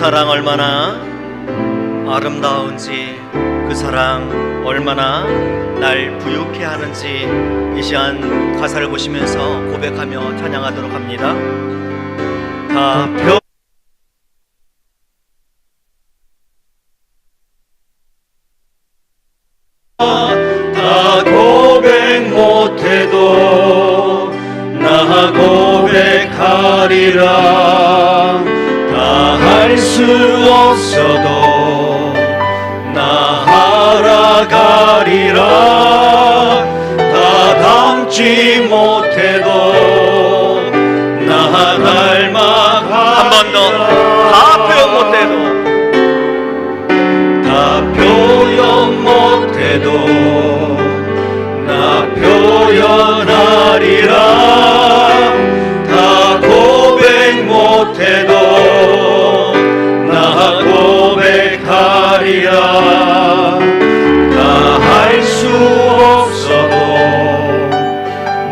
사랑 얼마나 아름다운지, 그 사랑 얼마나 날 부유케 하는지 이 시간 가사를 보시면서 고백하며 찬양하도록 합니다. 다 고백 못해도 나 고백하리라. 다 할 수 없어도 나 알아가리라. 다 담지 못해도 나 닮아가리라. 한 번 더. 다 표현 못해도, 다 표현 못해도 나 표현하리라. 다 고백 못해도 나 고백하리라. 다 할 수 없어도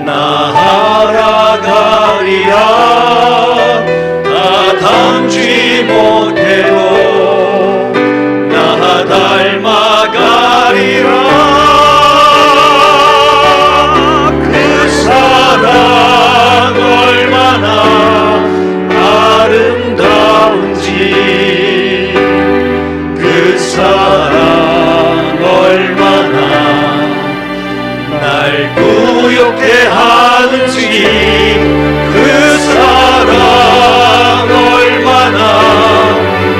나 알아가리라. 다 담지 못해도 나 닮아가리라. 그 사랑 얼마나 아름다운지, 그 사랑 얼마나 날 부유케 하는지, 그 사랑 얼마나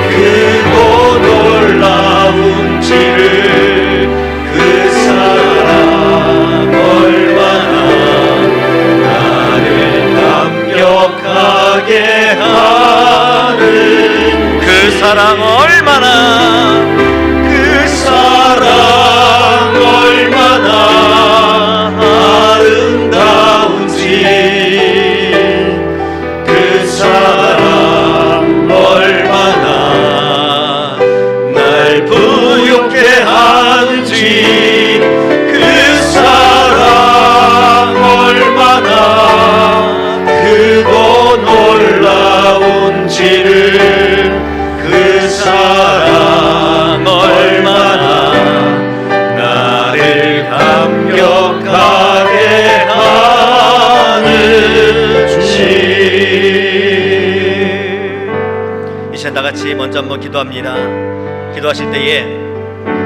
크고 놀라운지를, 그 사랑 얼마나 나를 감격하게 하는, 그 사랑 얼마나, 그 사랑 얼마나 아름다운지, 그 사랑 얼마나 날 부유케 하는지, 그 사랑 얼마나 크고 놀라운지를, 그 사랑 얼마나 나를 감격하게 하는지. 이 시간 다같이 먼저 한번 기도합니다. 기도하실 때에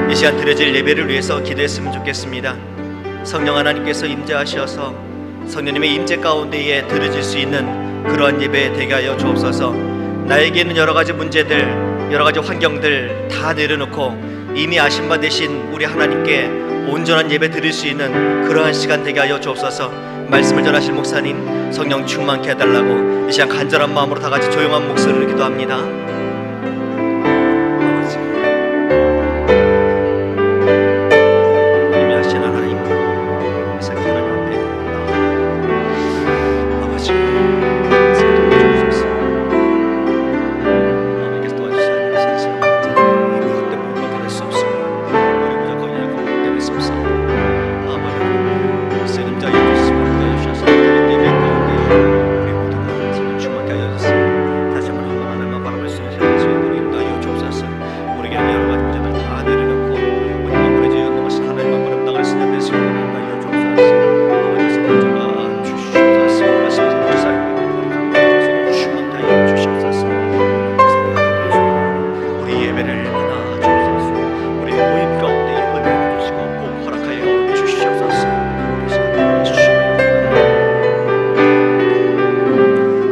이 시간 드려질 예배를 위해서 기도했으면 좋겠습니다. 성령 하나님께서 임재하셔서 성령님의 임재 가운데에 드려질 수 있는 그러한 예배 되게 하여 주옵소서. 나에게 있는 여러 가지 문제들, 여러 가지 환경들 다 내려놓고 이미 아신 바 되신 우리 하나님께 온전한 예배 드릴 수 있는 그러한 시간 되게 하여 주옵소서. 말씀을 전하실 목사님 성령 충만케 해달라고 이 시간 간절한 마음으로 다 같이 조용한 목소리로 기도합니다.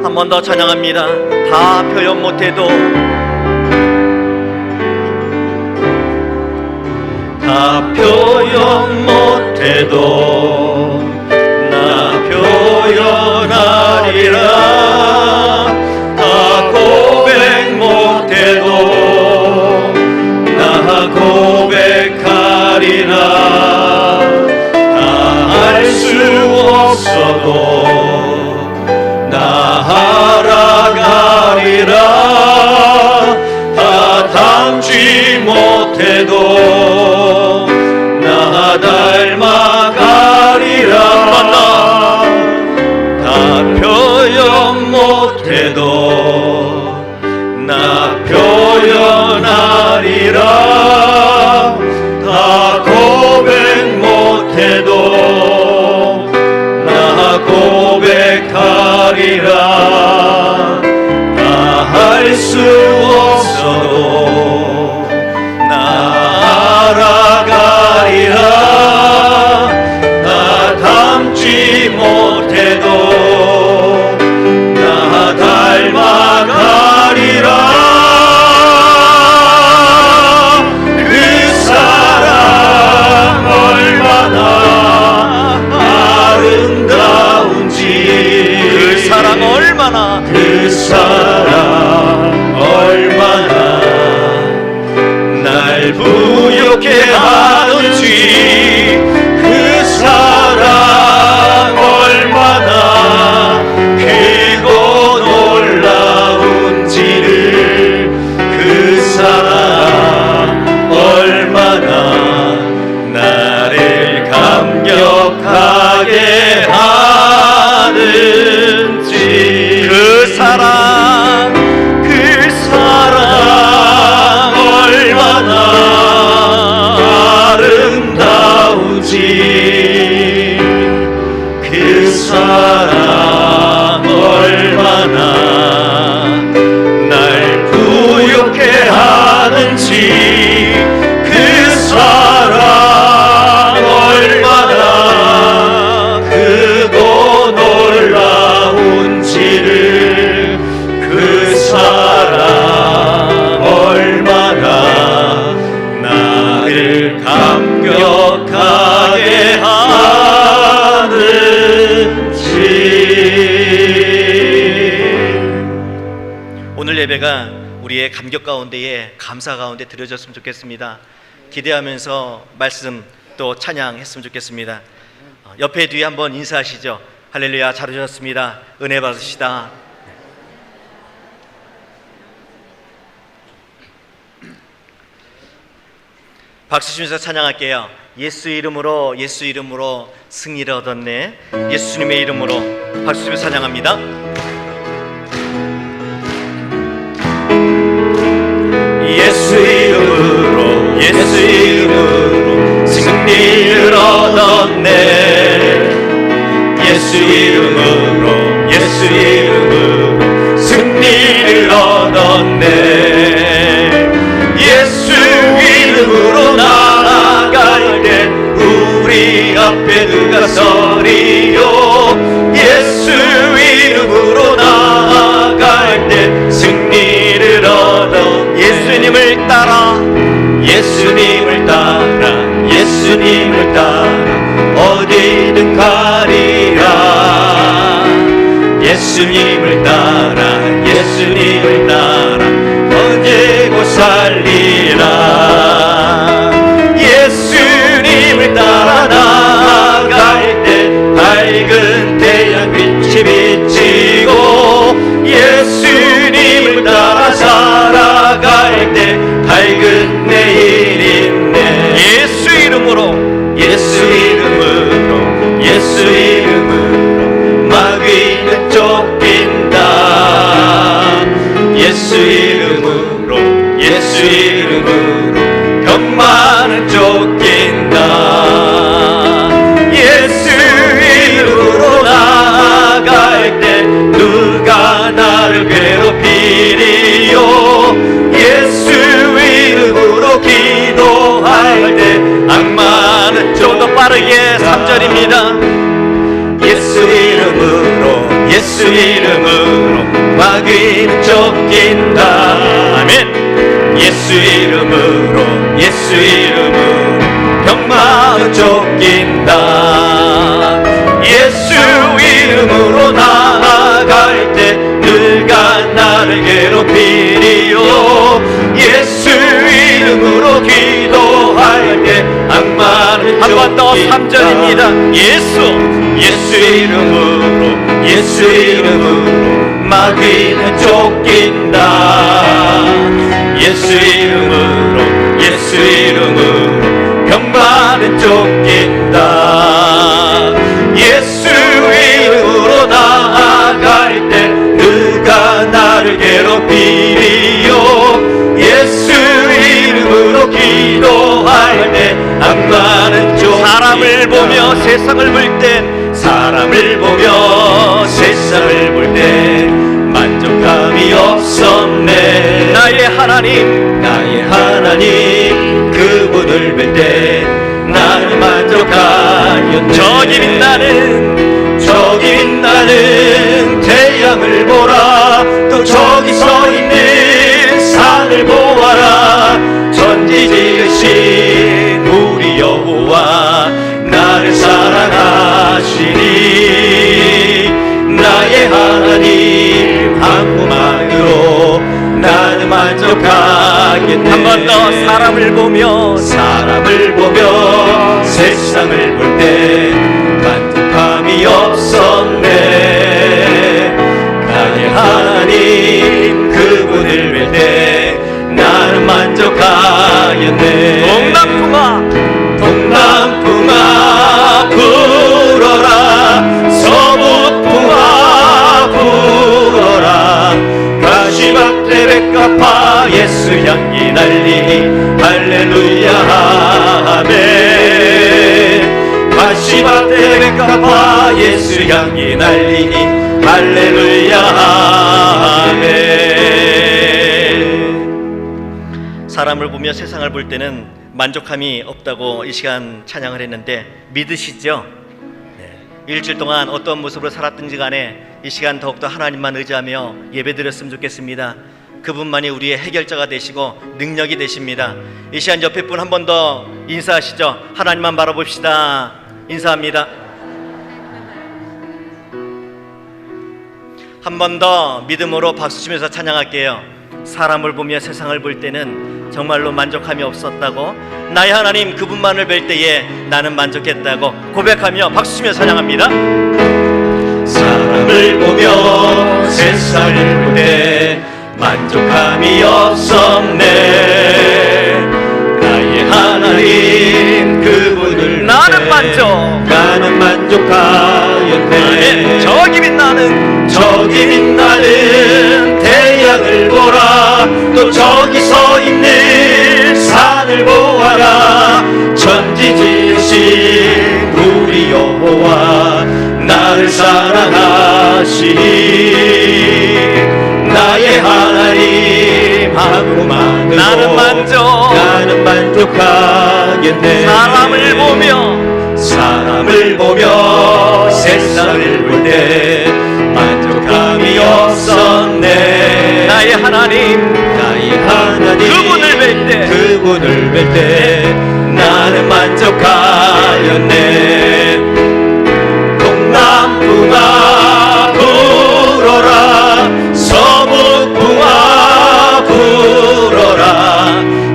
한 번 더 찬양합니다. 다 표현 못해도, 다 표현 못해도 나 표현하리라. 다 고백 못해도 나 고백하리라. 다 할 수 없어도 알아가리라. 다 담지 못해도 나 닮아가리라. 다 표현 못해도 나 표현 사랑 얼마나 날 부욕해 하는지, 그 사랑 얼마나 크고 놀라운지를, 그 사랑 얼마나 나를 감격하게 하는지. 오늘 예배가 우리의 감격 가운데에 감사 가운데 드려졌으면 좋겠습니다. 기대하면서 말씀 또 찬양했으면 좋겠습니다. 옆에 뒤에 한번 인사하시죠. 할렐루야, 잘 오셨습니다. 은혜 받으시다. 박수 치면서 찬양할게요. 예수 이름으로, 예수 이름으로 승리를 얻었네. 예수님의 이름으로 박수 치면서 찬양합니다. 예수 이름으로, 예수 이름으로 승리를 얻었네. 예수 이름으로, 예수 이름으로 승리를 얻었네. 예수 이름으로 나아갈 때 우리 앞에 누가 서리요. 예수 이름으로 나아갈 때 승리를 얻어. 예수님을 따라, 예수님을 따라, 예수님을 따라 어디든 가리라. 예수님을 따라, 예수님을 따라 언제고 살리라. 예수님을 따라 나아갈 때 밝은 태양빛이 비치고, 예수님을 따라 살아갈 때 밝은 내일이 있네. 예수 이름으로, 예수 이름으로, 예수 이름으로 마귀는 쫓긴다. 예수 이름으로, 예수 이름으로 병만은 쫓긴다. 예수 이름으로 나아갈 때 누가 나를 괴롭히리요. 예수 이름으로 기도할 때 악마는 좀 더 빠르게 3절입니다. 예수 이름으로, 예수 이름으로 마귀는 쫓긴다. 아멘. 예수 이름으로, 예수 이름으로 병마는 쫓긴다. 예수 이름으로 나아갈 때 누가 나를 괴롭히리요. 예수 이름으로 기도할 때 악마는 한 번 더 3절입니다. 예수 이름으로, 예수 이름으로 마귀는 쫓긴다. 예수 이름으로, 예수 이름으로 병마는 쫓긴다. 예수 이름으로 나아갈 때 누가 나를 괴롭히리요. 예수 이름으로 기도할 때 악마는 쫓긴다. 사람을 보며 세상을 볼 때, 사람을 보며 세상을 볼 때 만족감이 없었네. 나의 하나님, 나의 하나님 그분을 뵐 때 나는 만족하였네. 저기 빛나는, 저기 빛나는 태양을 보라. 또 저기 서 있는 산을 보아라. 천지 지으신 우리 여호와 나를 사랑하시니 나의 하나님 한 분만으로 나는 만족하겠네. 한 번 더 사람을 보며, 사람을 보며 세상을 볼 때 만족함이 없었네. 나의 하나님 그분을 뵐 때 나는 만족하였네. 동남풍아, 동남풍아 불어라. 서북풍아 불어라. 가시밭에 백합화 예수 향기 날리니 할렐루야 아멘. 가시밭에 백합화 예수 예수 향기 날리니 할렐루야 아멘. 사람을 보며 세상을 볼 때는 만족함이 없다고 이 시간 찬양을 했는데 믿으시죠? 일주일 동안 어떤 모습으로 살았든지 간에 이 시간 더욱더 하나님만 의지하며 예배드렸으면 좋겠습니다. 그분만이 우리의 해결자가 되시고 능력이 되십니다. 이 시간 옆에 분 한 번 더 인사하시죠. 하나님만 바라봅시다. 인사합니다. 한 번 더 믿음으로 박수 치면서 찬양할게요. 사람을 보며 세상을 볼 때는 정말로 만족함이 없었다고, 나의 하나님 그분만을 뵐 때에 나는 만족했다고 고백하며 박수 치며 찬양합니다. 사람을 보며 세상을 볼 때 만족함이 없었네. 나의 하나님 그분을 나는 만족하였네. 저기 빛나는 태양을 보라. 또 저기 서 있는 산을 보아라. 천지 지으신 우리 여호와 나를 사랑하시니 나의 하나님 하고만 나는 만족하겠네. 사람을 보며 세상을 볼 때 만족함이 없었네. 나의 하나님 그분을 뵐 때 나는 만족하였네. 동남풍아 불어라. 서북풍아 불어라.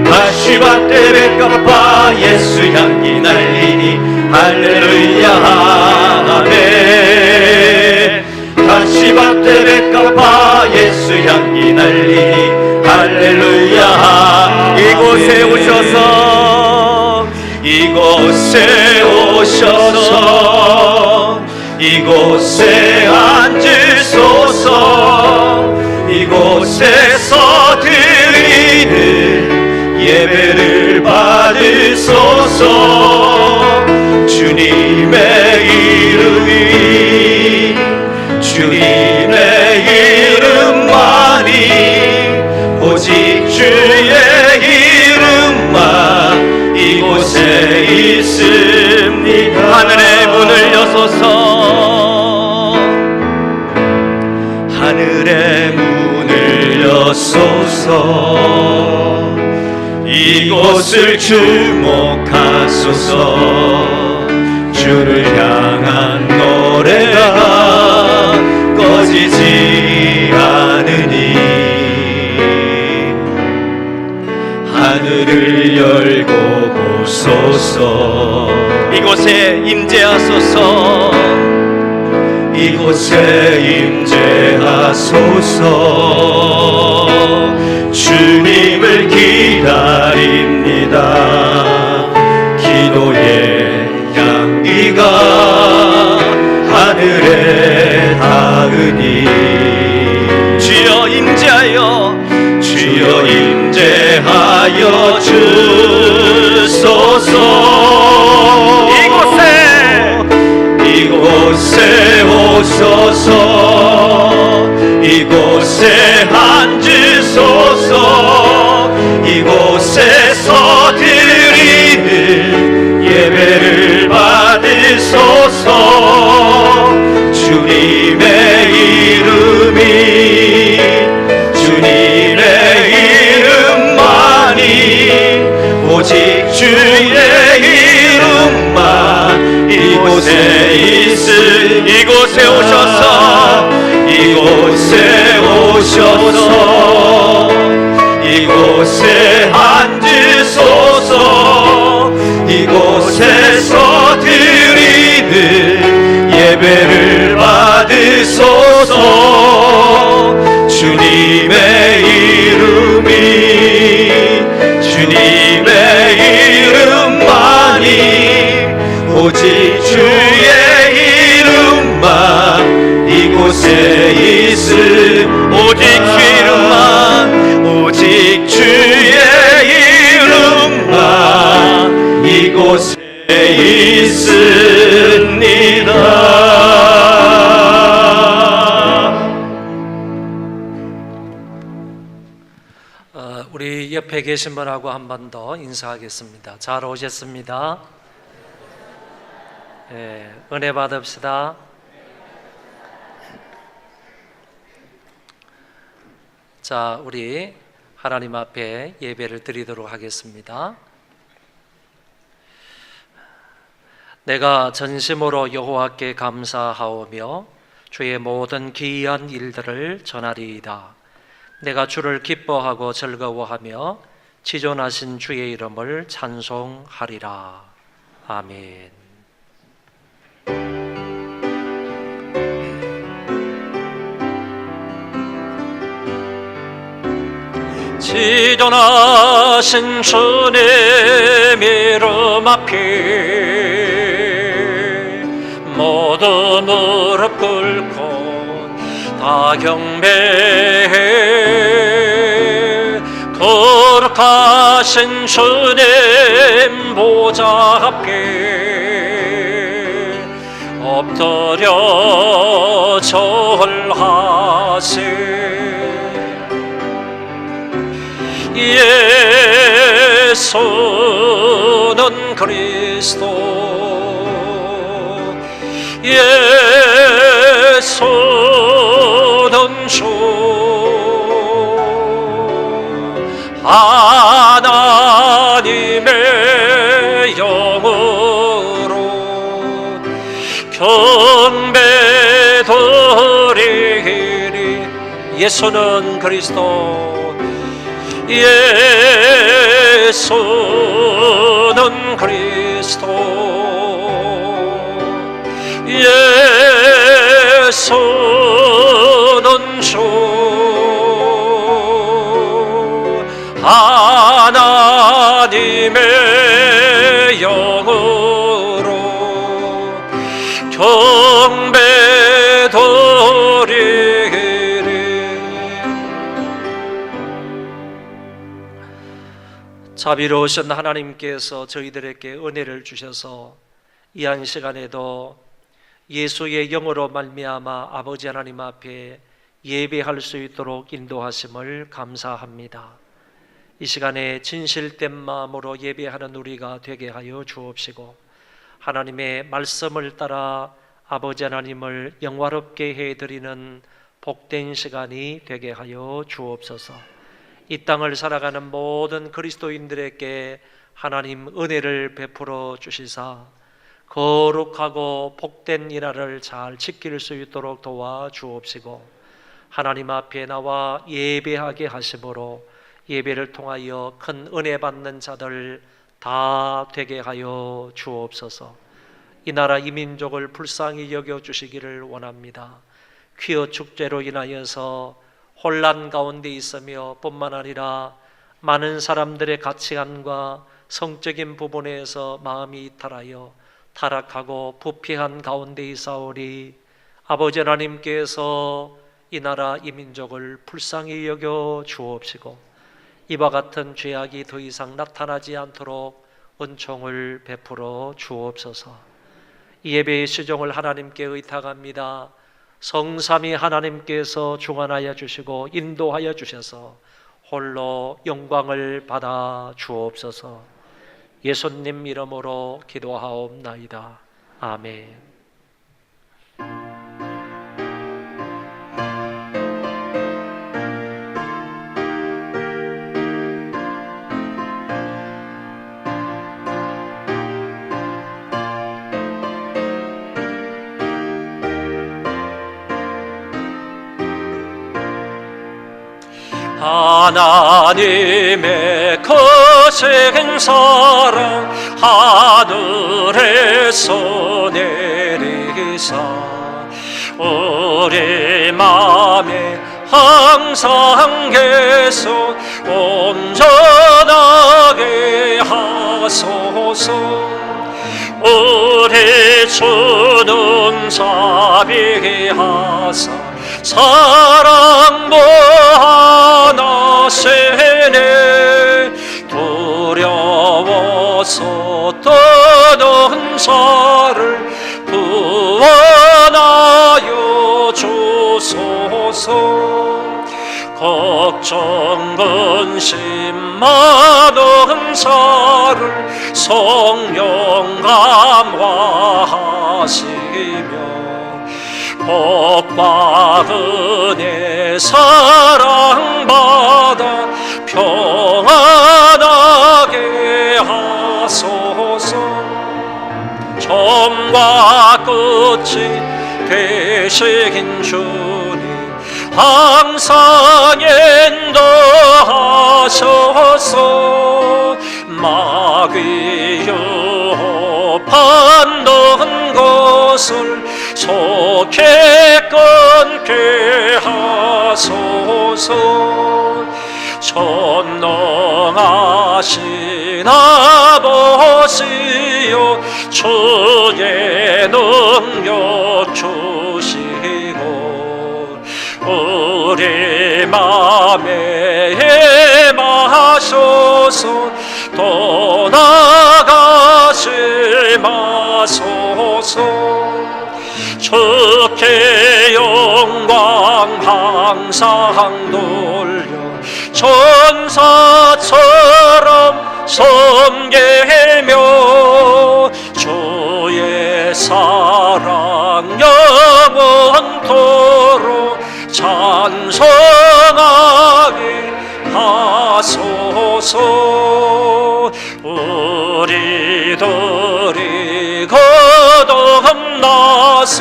가시밭에 백합화 예수 향기 날리니 할렐루야 아멘. 가시밭에 백합화 예수 향기 날리니 할렐루야. 이곳에 앉으소서. 이곳에서 드리는 예배를 받으소서. 주님의 이름만이 오직 주의 이름만 이곳에 있습니다. 하늘의 문을 여소서. 이곳을 주목하소서. 주를 향한 노래가 꺼지지 않으니 하늘을 열고 보소서. 이곳에 임재하소서. 주님을 기다립니다. 기도의 향기가 하늘에 닿으니 주여 임재하여 주소서. 이곳에 오소서. 이곳에 앉으소서. 이곳에서 드리는 예배를 받으소서. 주님의 이름만이 오직 주의 이름만 이곳에 이곳에 오셔서 이곳에 앉으소서. 이곳에서 드리는 예배를 받으소서. 주님의 이름만이 오직 주의 이름만 이곳에 있음. 오직 주의 이름만 이곳에 있습니다. 옆에 계신 분하고 한 번 더 인사하겠습니다. 잘 오셨습니다. 은혜 받읍시다. 자, 우리 하나님 앞에 예배를 드리도록 하겠습니다. 내가 전심으로 여호와께 감사하오며 주의 모든 기이한 일들을 전하리이다. 내가 주를 기뻐하고 즐거워하며 지존하신 주의 이름을 찬송하리라. 아멘. 지존하신 주님 이름 앞에 모두 무릎 꿇고 다 경배해. 거룩하신 주님 보좌 앞에 엎드려 절하세. 예수는 그리스도, 예수는 주, 하나님의 영으로 경배드리리. 예수는 그리스도, 예수는 그리스도, 예수는 주, 하나님의 영으로 경배드리리. 자비로우신 하나님께서 저희들에게 은혜를 주셔서 이 한 시간에도 예수의 영으로 말미암아 아버지 하나님 앞에 예배할 수 있도록 인도하심을 감사합니다. 이 시간에 진실된 마음으로 예배하는 우리가 되게 하여 주옵시고, 하나님의 말씀을 따라 아버지 하나님을 영화롭게 해드리는 복된 시간이 되게 하여 주옵소서. 이 땅을 살아가는 모든 그리스도인들에게 하나님 은혜를 베풀어 주시사 거룩하고 복된 일화를 잘 지킬 수 있도록 도와주옵시고, 하나님 앞에 나와 예배하게 하심으로 예배를 통하여 큰 은혜 받는 자들 다 되게 하여 주옵소서. 이 나라 이 민족을 불쌍히 여겨주시기를 원합니다. 퀴어 축제로 인하여서 혼란 가운데 있으며 뿐만 아니라 많은 사람들의 가치관과 성적인 부분에서 마음이 이탈하여 타락하고 부패한 가운데 있사오니 아버지 하나님께서 이 나라 이 민족을 불쌍히 여겨 주옵시고, 이와 같은 죄악이 더 이상 나타나지 않도록 은총을 베풀어 주옵소서. 이 예배의 시종을 하나님께 의탁합니다. 성삼위 하나님께서 주관하여 주시고 인도하여 주셔서 홀로 영광을 받아 주옵소서. 예수님 이름으로 기도하옵나이다. 아멘. 하나님의 거센 사랑 하늘에서 내리사 우리 맘에 항상 계속 온전하게 하소서. 우리 주는 자비하사 사랑 보하나세네. 두려워서 떠는 자를 구원하여 주소서. 걱정하는 걱정 근심 많은 살을 성령 감화하시며 복과 은혜 사랑받아 평안하게 하소서. 처음과 끝이 되신 주님 항상 인도하셔서 마귀 유혹하는 것을 속히 끊게 하소서. 전능하신 아버지여 주의 능력 주시고 우리 맘에 임하셔서 떠나가지 마소서. 주께 영광 항상 돌려 천사처럼 섬기며 주의 사랑 영원토록 찬송하게 하소서. 우리들이 거듭나서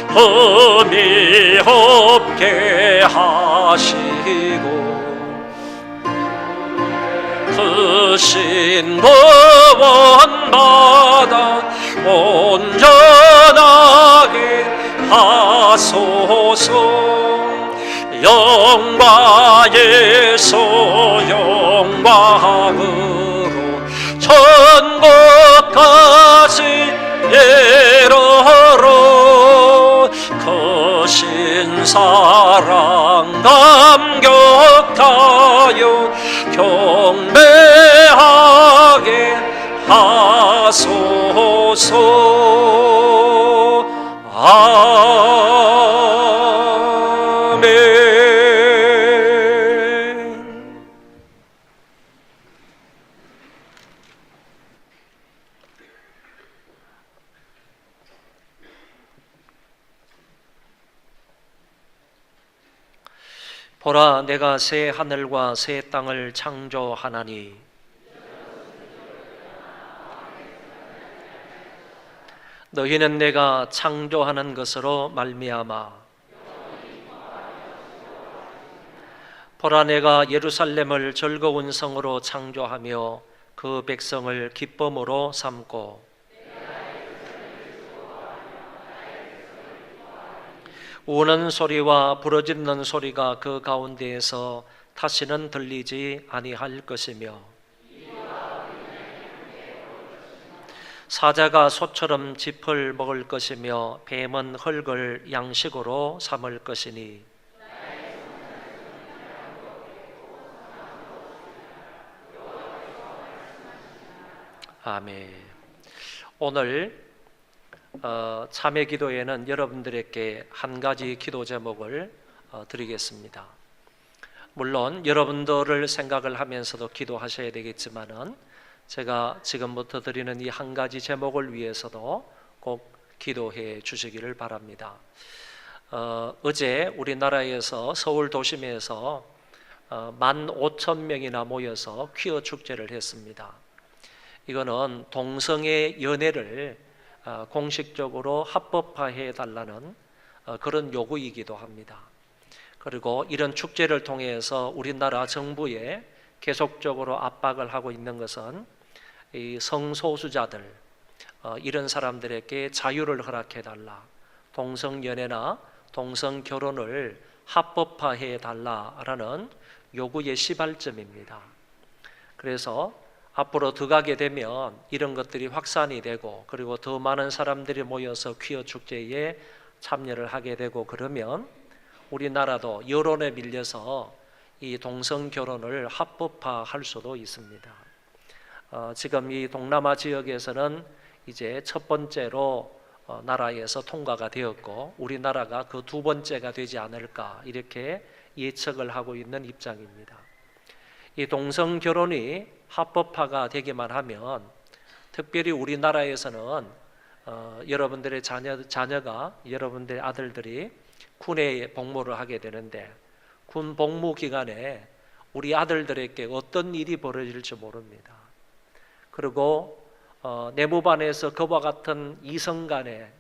흠이 없게 하시고 그 신구원받아 온전하게 하소서. 영과 예수 영광으로 천국까지 이르러 그 신사랑 감격하여 경배하게 하소서. 아멘. 보라, 내가 새 하늘과 새 땅을 창조하나니 너희는 내가 창조하는 것으로 말미암아 보라, 내가 예루살렘을 즐거운 성으로 창조하며 그 백성을 기쁨으로 삼고 우는 소리와 부르짖는 소리가 그 가운데에서 다시는 들리지 아니할 것이며 사자가 소처럼 짚을 먹을 것이며 뱀은 흙을 양식으로 삼을 것이니 아멘. 오늘 참회 기도에는 여러분들에게 한 가지 기도 제목을 드리겠습니다. 물론 여러분들을 생각을 하면서도 기도하셔야 되겠지만은 제가 지금부터 드리는 이 한 가지 제목을 위해서도 꼭 기도해 주시기를 바랍니다. 어제 우리나라에서 서울 도심에서 15,000명이나 모여서 퀴어 축제를 했습니다. 이거는 동성애 연애를 공식적으로 합법화해 달라는 그런 요구이기도 합니다. 그리고 이런 축제를 통해서 우리나라 정부에 계속적으로 압박을 하고 있는 것은 이 성소수자들, 이런 사람들에게 자유를 허락해 달라, 동성연애나 동성결혼을 합법화해 달라라는 요구의 시발점입니다. 그래서 앞으로 더 가게 되면 이런 것들이 확산이 되고 그리고 더 많은 사람들이 모여서 퀴어 축제에 참여를 하게 되고 그러면 우리나라도 여론에 밀려서 이 동성 결혼을 합법화할 수도 있습니다. 지금 이 동남아 지역에서는 이제 첫 번째로 나라에서 통과가 되었고 우리나라가 그 두 번째가 되지 않을까 이렇게 예측을 하고 있는 입장입니다. 이 동성 결혼이 합법화가 되기만 하면 특별히 우리나라에서는 여러분들의 자녀가 여러분들의 아들들이 군에 복무를 하게 되는데 군 복무 기간에 우리 아들들에게 어떤 일이 벌어질지 모릅니다. 그리고 내무반에서 그와 같은 이성 간에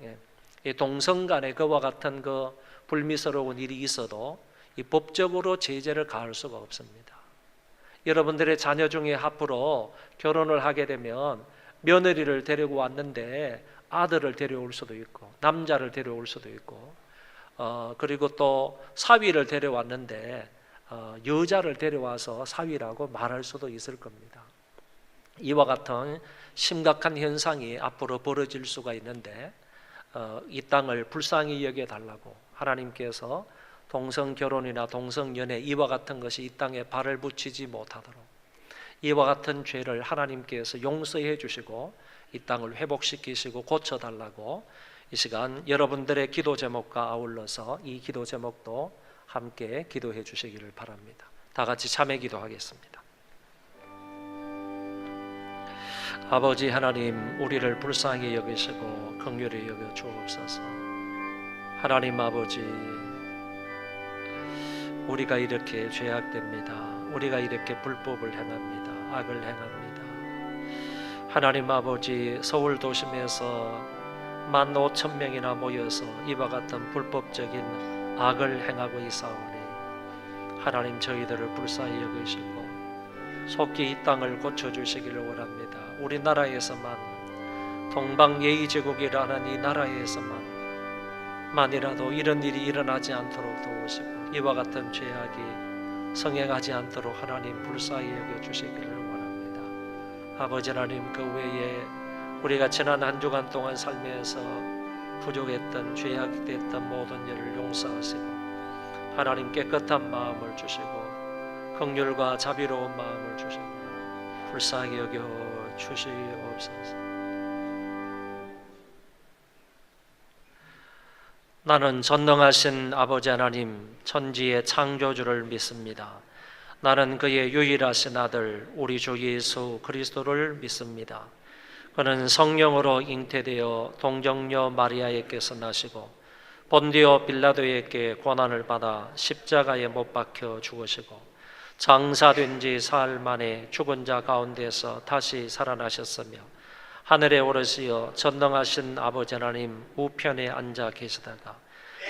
동성 간에 그와 같은 그 불미스러운 일이 있어도 이 법적으로 제재를 가할 수가 없습니다. 여러분들의 자녀 중에 앞으로 결혼을 하게 되면 며느리를 데리고 왔는데 아들을 데려올 수도 있고 남자를 데려올 수도 있고 그리고 또 사위를 데려왔는데 여자를 데려와서 사위라고 말할 수도 있을 겁니다. 이와 같은 심각한 현상이 앞으로 벌어질 수가 있는데 이 땅을 불쌍히 여겨달라고 하나님께서 동성 결혼이나 동성 연애 이와 같은 것이 이 땅에 발을 붙이지 못하도록 이와 같은 죄를 하나님께서 용서해 주시고 이 땅을 회복시키시고 고쳐달라고 이 시간 여러분들의 기도 제목과 아울러서 이 기도 제목도 함께 기도해 주시기를 바랍니다. 다 같이 참회 기도하겠습니다. 아버지 하나님, 우리를 불쌍히 여기시고 긍휼히 여겨 주옵소서. 하나님 아버지, 우리가 이렇게 죄악됩니다. 우리가 이렇게 불법을 행합니다. 악을 행합니다. 하나님 아버지, 서울 도심에서 15,000명이나 모여서 이와 같은 불법적인 악을 행하고 있사오니 하나님 저희들을 불쌍히 여기시고 속히 이 땅을 고쳐주시기를 원합니다. 우리나라에서만 동방예의제국이라는 이 나라에서만 만이라도 이런 일이 일어나지 않도록 도우시고 이와 같은 죄악이 성행하지 않도록 하나님 불쌍히 여겨주시기를 원합니다. 아버지 하나님, 그 외에 우리가 지난 한 주간 동안 살면서 부족했던 죄악이 됐던 모든 일을 용서하시고 하나님 깨끗한 마음을 주시고 긍휼과 자비로운 마음을 주시고 불쌍히 여겨 주시옵소서. 나는 전능하신 아버지 하나님 천지의 창조주를 믿습니다. 나는 그의 유일하신 아들 우리 주 예수 그리스도를 믿습니다. 그는 성령으로 잉태되어 동정녀 마리아에게서 나시고 본디오 빌라도에게 고난을 받아 십자가에 못 박혀 죽으시고 장사된 지 사흘 만에 죽은 자 가운데서 다시 살아나셨으며 하늘에 오르시어 전능하신 아버지 하나님 우편에 앉아 계시다가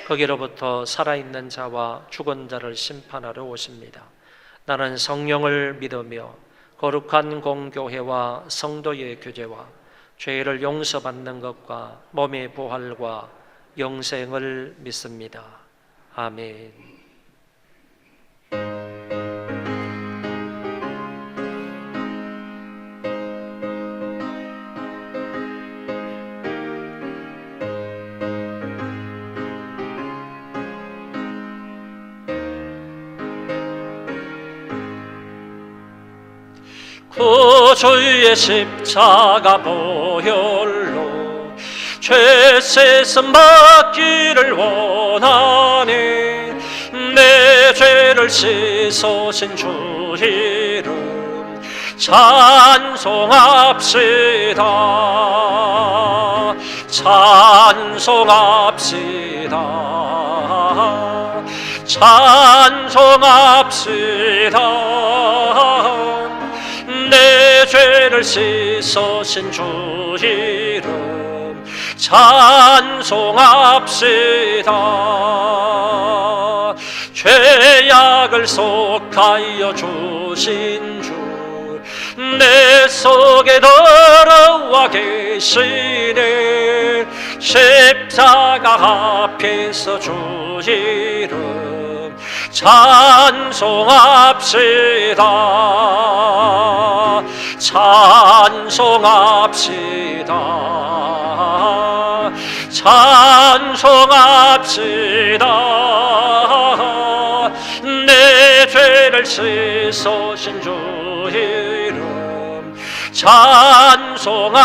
거기로부터 살아있는 자와 죽은 자를 심판하러 오십니다. 나는 성령을 믿으며 거룩한 공교회와 성도의 교제와 죄를 용서받는 것과 몸의 부활과 영생을 믿습니다. 아멘. 구주의 십자가 보혈로 죄세선 받기를 원하니 내 죄를 씻으신 주 이름 찬송합시다. 찬송합시다. 찬송합시다. 내 죄를 씻으신 주 이름 찬송합시다. 죄악을 속하여 주신 주 내 속에 들어와 계시네. 십자가 앞에서 주 이름 찬송합시다. 찬송합시다. 찬송합시다. 내 죄를 씻으신 주 이름 찬송합시다.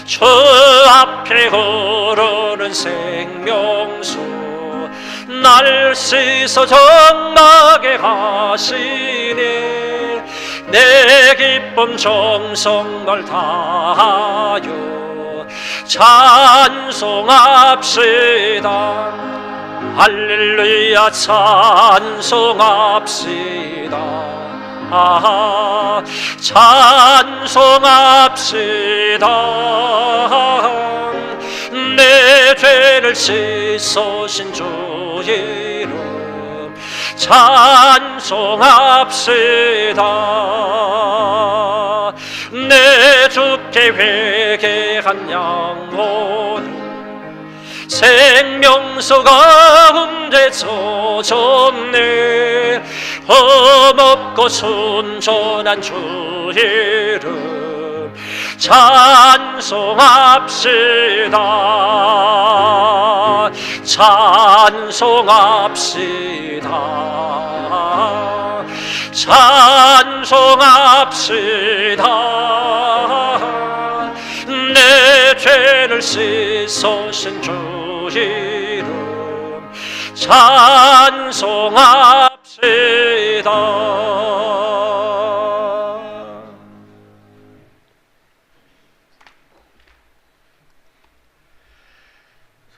저 앞에 흐르는 생명수 날 씻어 정막에 가시네. 내 기쁨 정성을 다하여 찬송합시다. 할렐루야 찬송합시다. 찬송합시다. 내 죄를 씻으신 주 이름 찬송합시다. 내 주께 회개한 영혼 생명수 가운데 젖었네. 험없고 순전한 주 이름 찬송합시다. 찬송합시다. 찬송합시다. 내 죄를 씻으신 주 이름 찬송합시다.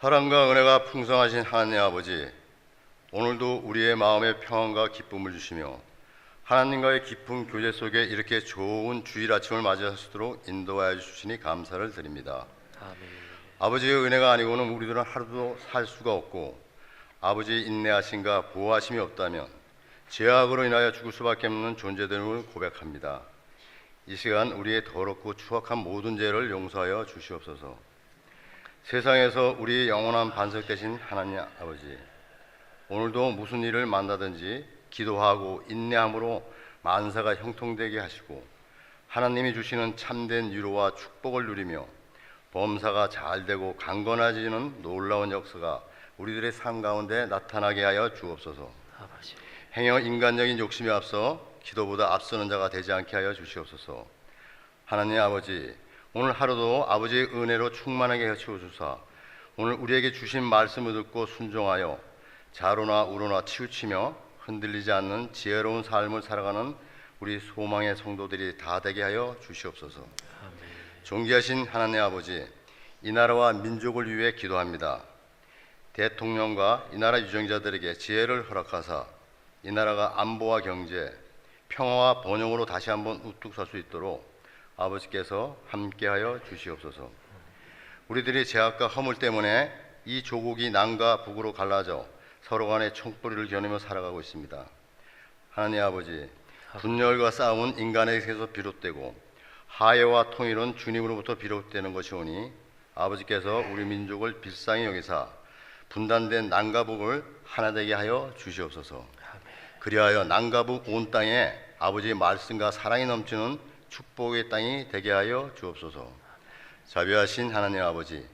사랑과 은혜가 풍성하신 하나님 아버지, 오늘도 우리의 마음에 평안과 기쁨을 주시며 하나님과의 깊은 교제 속에 이렇게 좋은 주일 아침을 맞이할 수 있도록 인도하여 주시니 감사를 드립니다. 아멘. 아버지의 은혜가 아니고는 우리들은 하루도 살 수가 없고, 아버지의 인내하심과 보호하심이 없다면 죄악으로 인하여 죽을 수밖에 없는 존재됨을 고백합니다. 이 시간 우리의 더럽고 추악한 모든 죄를 용서하여 주시옵소서. 세상에서 우리의 영원한 반석 되신 하나님 아버지, 오늘도 무슨 일을 만나든지 기도하고 인내함으로 만사가 형통되게 하시고 하나님이 주시는 참된 위로와 축복을 누리며 범사가 잘되고 강건해지는 놀라운 역사가 우리들의 삶 가운데 나타나게 하여 주옵소서. 아버지. 행여 인간적인 욕심에 앞서 기도보다 앞서는 자가 되지 않게 하여 주시옵소서. 하나님 아버지, 오늘 하루도 아버지의 은혜로 충만하게 해주소서. 오늘 우리에게 주신 말씀을 듣고 순종하여 자로나 우로나 치우치며 흔들리지 않는 지혜로운 삶을 살아가는 우리 소망의 성도들이 다 되게 하여 주시옵소서. 아멘. 존귀하신 하나님 아버지, 이 나라와 민족을 위해 기도합니다. 대통령과 이 나라 유정자들에게 지혜를 허락하사 이 나라가 안보와 경제, 평화와 번영으로 다시 한번 우뚝 설 수 있도록 아버지께서 함께하여 주시옵소서. 우리들이 죄악과 허물 때문에 이 조국이 남과 북으로 갈라져 서로 간에 총뿌리를 겨누며 살아가고 있습니다. 하나님 아버지, 분열과 싸움은 인간에게서 비롯되고 화해와 통일은 주님으로부터 비롯되는 것이오니 아버지께서 우리 민족을 빌상히 여기사 분단된 남과 북을 하나 되게 하여 주시옵소서. 그리하여 남과 북 온 땅에 아버지의 말씀과 사랑이 넘치는 축복의 땅이 되게 하여 주옵소서. 자비하신 하나님 아버지,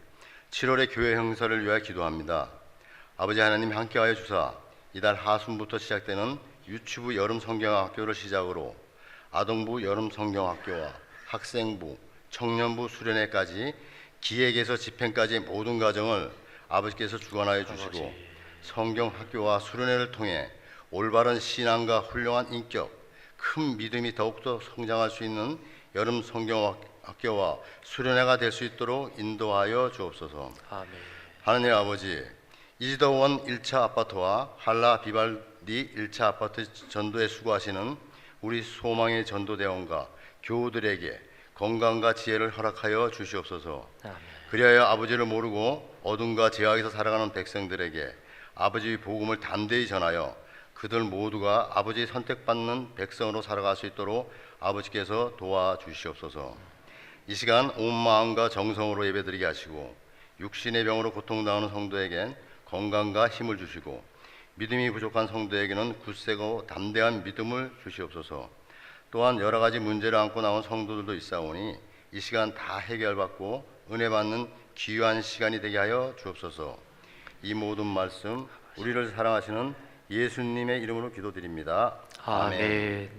7월의 교회 행사를 위하여 기도합니다. 아버지 하나님 함께하여 주사 이달 하순부터 시작되는 유치부 여름 성경학교를 시작으로 아동부 여름 성경학교와 학생부, 청년부 수련회까지 기획에서 집행까지 모든 과정을 아버지께서 주관하여 주시고 성경학교와 수련회를 통해 올바른 신앙과 훌륭한 인격, 큰 믿음이 더욱더 성장할 수 있는 여름 성경학교와 수련회가 될 수 있도록 인도하여 주옵소서. 아멘. 하나님 아버지, 이지더원 1차 아파트와 할라 비발디 1차 아파트 전도에 수고하시는 우리 소망의 전도대원과 교우들에게 건강과 지혜를 허락하여 주시옵소서. 아멘. 그리하여 아버지를 모르고 어둠과 죄악에서 살아가는 백성들에게 아버지의 복음을 담대히 전하여 그들 모두가 아버지의 선택받는 백성으로 살아갈 수 있도록 아버지께서 도와주시옵소서. 이 시간 온 마음과 정성으로 예배드리게 하시고 육신의 병으로 고통당하는 성도에겐 건강과 힘을 주시고 믿음이 부족한 성도에게는 굳세고 담대한 믿음을 주시옵소서. 또한 여러 가지 문제를 안고 나온 성도들도 있사오니 이 시간 다 해결받고 은혜 받는 귀한 시간이 되게 하여 주옵소서. 이 모든 말씀 우리를 사랑하시는 예수님의 이름으로 기도드립니다. 아멘.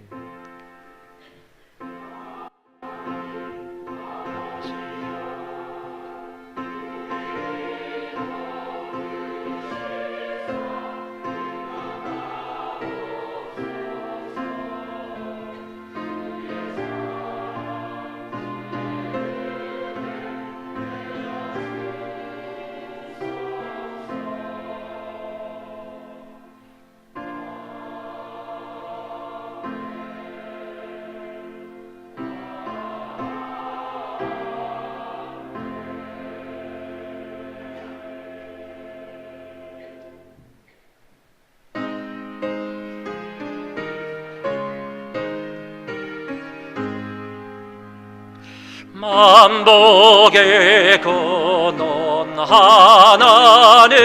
반복의 근원 하나님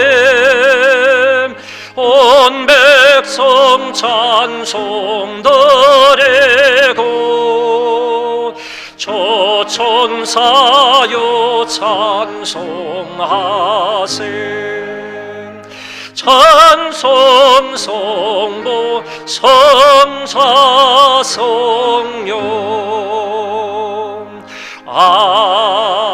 온 백성 찬송 드리고 저 천사여 찬송하세 찬송 성부 성자 성령 아멘.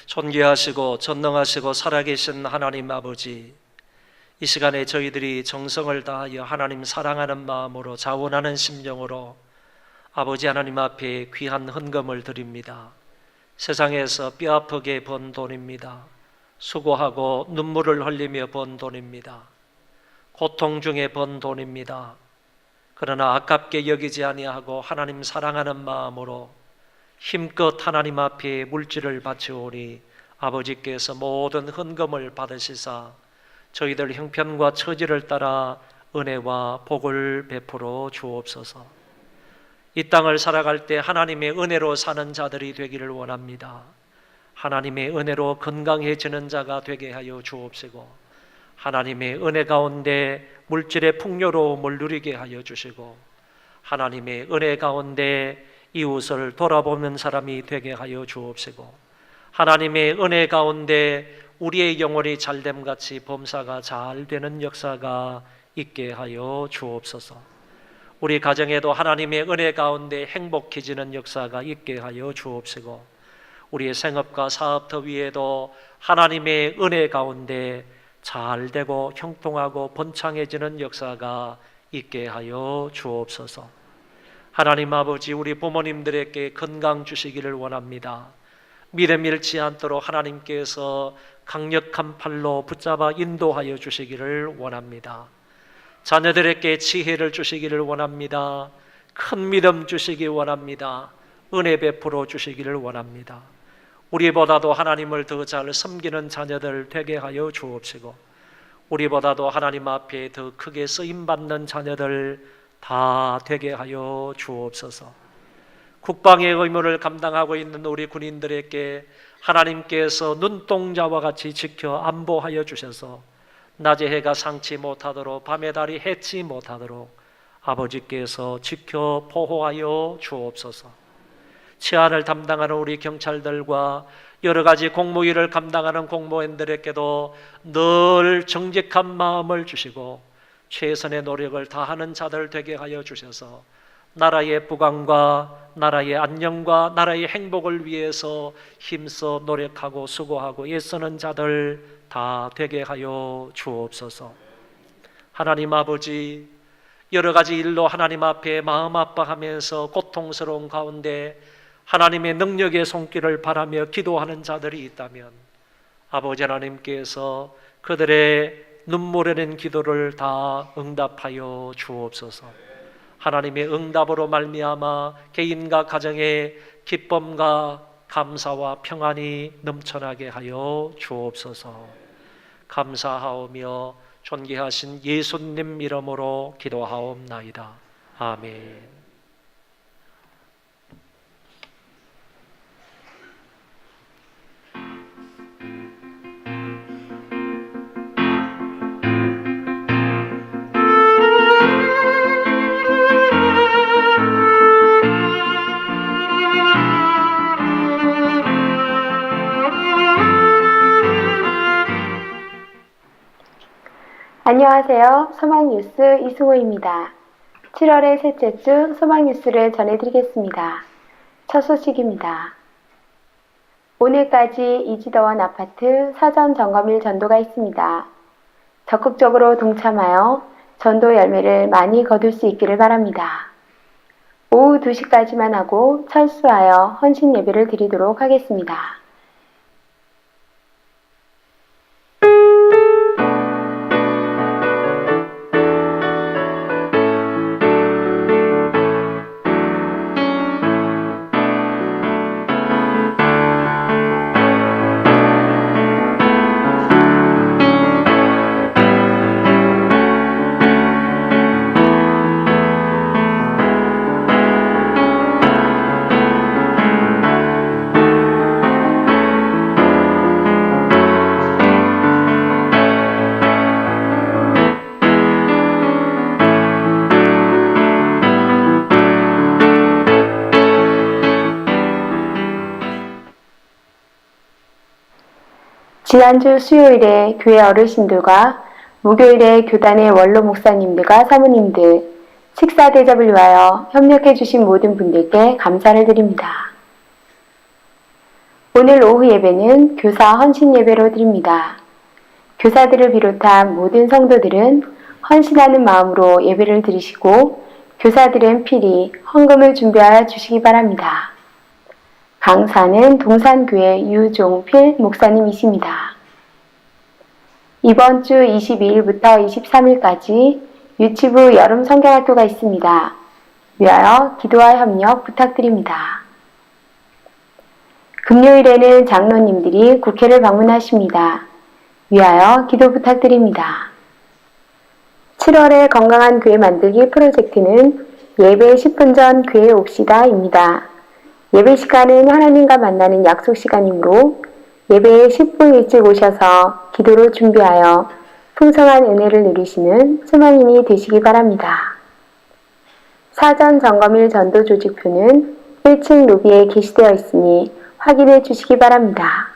존귀하시고 전능하시고 살아계신 하나님 아버지, 이 시간에 저희들이 정성을 다하여 하나님 사랑하는 마음으로 자원하는 심령으로 아버지 하나님 앞에 귀한 헌금을 드립니다. 세상에서 뼈아프게 번 돈입니다. 수고하고 눈물을 흘리며 번 돈입니다. 고통 중에 번 돈입니다. 그러나 아깝게 여기지 아니하고 하나님 사랑하는 마음으로 힘껏 하나님 앞에 물질을 바치오니 아버지께서 모든 헌금을 받으시사 저희들 형편과 처지를 따라 은혜와 복을 베풀어 주옵소서. 이 땅을 살아갈 때 하나님의 은혜로 사는 자들이 되기를 원합니다. 하나님의 은혜로 건강해지는 자가 되게 하여 주옵시고, 하나님의 은혜 가운데 물질의 풍요로움을 누리게 하여 주시고, 하나님의 은혜 가운데 이웃을 돌아보는 사람이 되게 하여 주옵시고, 하나님의 은혜 가운데 우리의 영혼이 잘됨같이 범사가 잘 되는 역사가 있게 하여 주옵소서. 우리 가정에도 하나님의 은혜 가운데 행복해지는 역사가 있게 하여 주옵시고, 우리의 생업과 사업터 위에도 하나님의 은혜 가운데 잘 되고 형통하고 번창해지는 역사가 있게 하여 주옵소서. 하나님 아버지, 우리 부모님들에게 건강 주시기를 원합니다. 믿음 잃지 않도록 하나님께서 강력한 팔로 붙잡아 인도하여 주시기를 원합니다. 자녀들에게 지혜를 주시기를 원합니다. 큰 믿음 주시기 원합니다. 은혜 베풀어 주시기를 원합니다. 우리보다도 하나님을 더 잘 섬기는 자녀들 되게 하여 주옵시고, 우리보다도 하나님 앞에 더 크게 쓰임받는 자녀들 다 되게 하여 주옵소서. 국방의 의무를 감당하고 있는 우리 군인들에게 하나님께서 눈동자와 같이 지켜 안보하여 주셔서 낮에 해가 상치 못하도록 밤에 달이 해치 못하도록 아버지께서 지켜 보호하여 주옵소서. 치안을 담당하는 우리 경찰들과 여러 가지 공무일을 감당하는 공무원들에게도 늘 정직한 마음을 주시고 최선의 노력을 다하는 자들 되게 하여 주셔서 나라의 부강과 나라의 안녕과 나라의 행복을 위해서 힘써 노력하고 수고하고 애쓰는 자들 다 되게 하여 주옵소서. 하나님 아버지, 여러 가지 일로 하나님 앞에 마음 아파하면서 고통스러운 가운데 하나님의 능력의 손길을 바라며 기도하는 자들이 있다면 아버지 하나님께서 그들의 눈물 흘린 기도를 다 응답하여 주옵소서. 하나님의 응답으로 말미암아 개인과 가정의 기쁨과 감사와 평안이 넘쳐나게 하여 주옵소서. 감사하오며 존귀하신 예수님 이름으로 기도하옵나이다. 아멘. 안녕하세요. 소망뉴스 이승호입니다. 7월의 셋째 주 소망뉴스를 전해드리겠습니다. 첫 소식입니다. 오늘까지 이지더원 아파트 사전 점검일 전도가 있습니다. 적극적으로 동참하여 전도 열매를 많이 거둘 수 있기를 바랍니다. 오후 2시까지만 하고 철수하여 헌신 예배를 드리도록 하겠습니다. 지난주 수요일에 교회 어르신들과 목요일에 교단의 원로 목사님들과 사모님들 식사 대접을 위하여 협력해 주신 모든 분들께 감사를 드립니다. 오늘 오후 예배는 교사 헌신 예배로 드립니다. 교사들을 비롯한 모든 성도들은 헌신하는 마음으로 예배를 드리시고 교사들은 필히 헌금을 준비하여 주시기 바랍니다. 강사는 동산교회 유종필 목사님이십니다. 이번 주 22일부터 23일까지 유치부 여름 성경학교가 있습니다. 위하여 기도와 협력 부탁드립니다. 금요일에는 장로님들이 국회를 방문하십니다. 위하여 기도 부탁드립니다. 7월에 건강한 교회 만들기 프로젝트는 예배 10분 전 교회에 옵시다입니다. 예배 시간은 하나님과 만나는 약속 시간이므로 예배에 10분 일찍 오셔서 기도로 준비하여 풍성한 은혜를 누리시는 소망인이 되시기 바랍니다. 사전 점검일 전도 조직표는 1층 로비에 게시되어 있으니 확인해 주시기 바랍니다.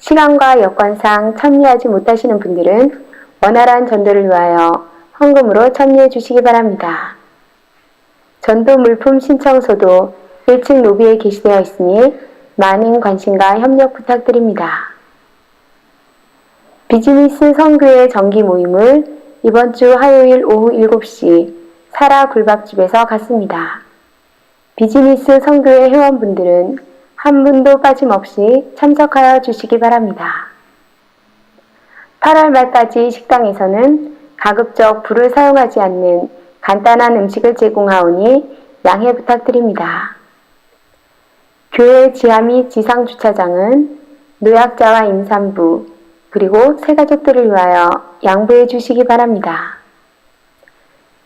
시간과 여건상 참여하지 못하시는 분들은 원활한 전도를 위하여 헌금으로 참여해 주시기 바랍니다. 전도 물품 신청서도 1층 로비에 게시되어 있으니 많은 관심과 협력 부탁드립니다. 비즈니스 선교회 정기 모임을 이번 주 화요일 오후 7시 사라 굴밥집에서 갖습니다. 비즈니스 선교회 회원분들은 한 분도 빠짐없이 참석하여 주시기 바랍니다. 8월 말까지 식당에서는 가급적 불을 사용하지 않는 간단한 음식을 제공하오니 양해 부탁드립니다. 교회 지하 및 지상 주차장은 노약자와 임산부 그리고 새가족들을 위하여 양보해 주시기 바랍니다.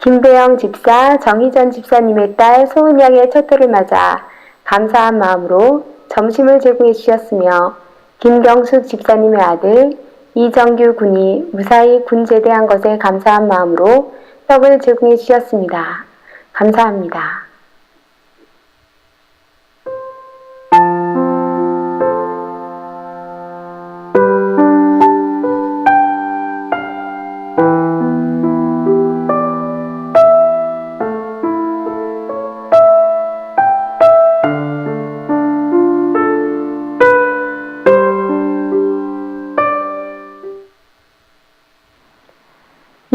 김배영 집사, 정희전 집사님의 딸 소은 양의 첫 돌을 맞아 감사한 마음으로 점심을 제공해 주셨으며 김경숙 집사님의 아들 이정규 군이 무사히 군 제대한 것에 감사한 마음으로 떡을 제공해 주셨습니다. 감사합니다.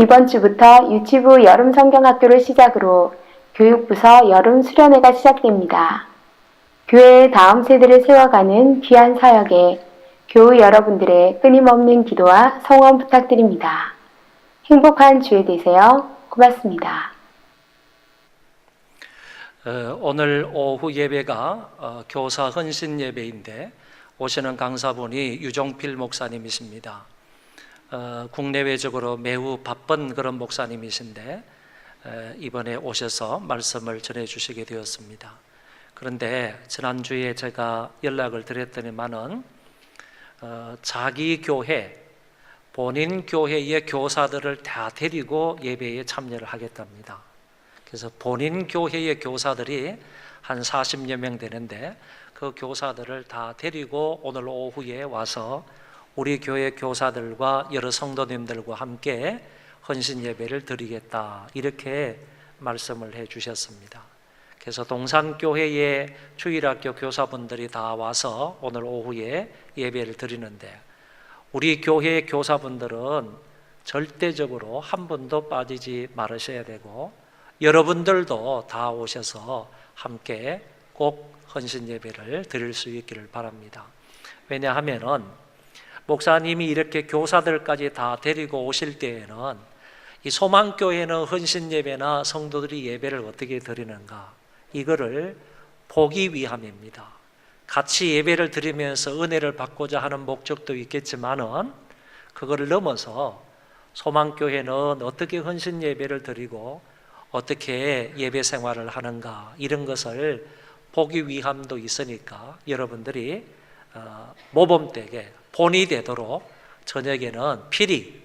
이번 주부터 유치부 여름 성경학교를 시작으로 교육부서 여름 수련회가 시작됩니다. 교회의 다음 세대를 세워가는 귀한 사역에 교우 여러분들의 끊임없는 기도와 성원 부탁드립니다. 행복한 주에 되세요. 고맙습니다. 오늘 오후 예배가 교사 헌신 예배인데 오시는 강사분이 유종필 목사님이십니다. 국내외적으로 매우 바쁜 그런 목사님이신데 이번에 오셔서 말씀을 전해주시게 되었습니다. 그런데 지난주에 제가 연락을 드렸더니만은 자기 교회, 본인 교회의 교사들을 다 데리고 예배에 참여를 하겠답니다. 그래서 본인 교회의 교사들이 한 40여 명 되는데 그 교사들을 다 데리고 오늘 오후에 와서 우리 교회 교사들과 여러 성도님들과 함께 헌신 예배를 드리겠다 이렇게 말씀을 해 주셨습니다. 그래서 동산교회의 주일학교 교사분들이 다 와서 오늘 오후에 예배를 드리는데 우리 교회의 교사분들은 절대적으로 한 분도 빠지지 말으셔야 되고 여러분들도 다 오셔서 함께 꼭 헌신 예배를 드릴 수 있기를 바랍니다. 왜냐하면은 목사님이 이렇게 교사들까지 다 데리고 오실 때에는 이 소망교회는 헌신 예배나 성도들이 예배를 어떻게 드리는가 이거를 보기 위함입니다. 같이 예배를 드리면서 은혜를 받고자 하는 목적도 있겠지만은 그거를 넘어서 소망교회는 어떻게 헌신 예배를 드리고 어떻게 예배 생활을 하는가 이런 것을 보기 위함도 있으니까 여러분들이 모범되게 본이 되도록 저녁에는 필히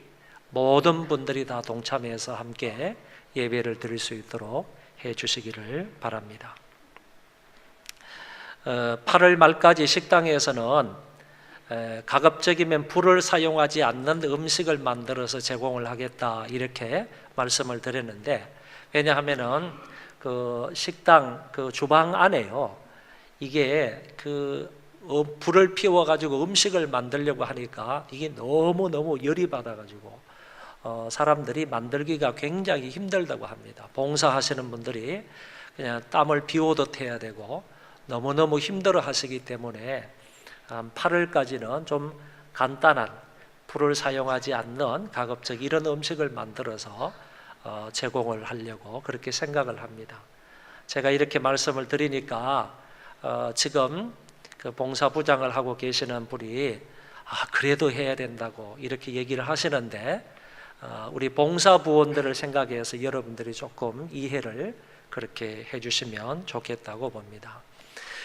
모든 분들이 다 동참해서 함께 예배를 드릴 수 있도록 해 주시기를 바랍니다. 8월 말까지 식당에서는 가급적이면 불을 사용하지 않는 음식을 만들어서 제공을 하겠다 이렇게 말씀을 드렸는데, 왜냐하면은 그 식당 그 주방 안에요, 이게 불을 피워 가지고 음식을 만들려고 하니까 이게 너무 열이 받아 가지고 사람들이 만들기가 굉장히 힘들다고 합니다. 봉사하시는 분들이 그냥 땀을 비오듯 해야 되고 너무너무 힘들어 하시기 때문에 8월까지는 좀 간단한 불을 사용하지 않는 가급적 이런 음식을 만들어서 제공을 하려고 그렇게 생각을 합니다. 제가 이렇게 말씀을 드리니까 지금 그 봉사부장을 하고 계시는 분이 그래도 해야 된다고 이렇게 얘기를 하시는데, 우리 봉사부원들을 생각해서 여러분들이 조금 이해를 그렇게 해주시면 좋겠다고 봅니다.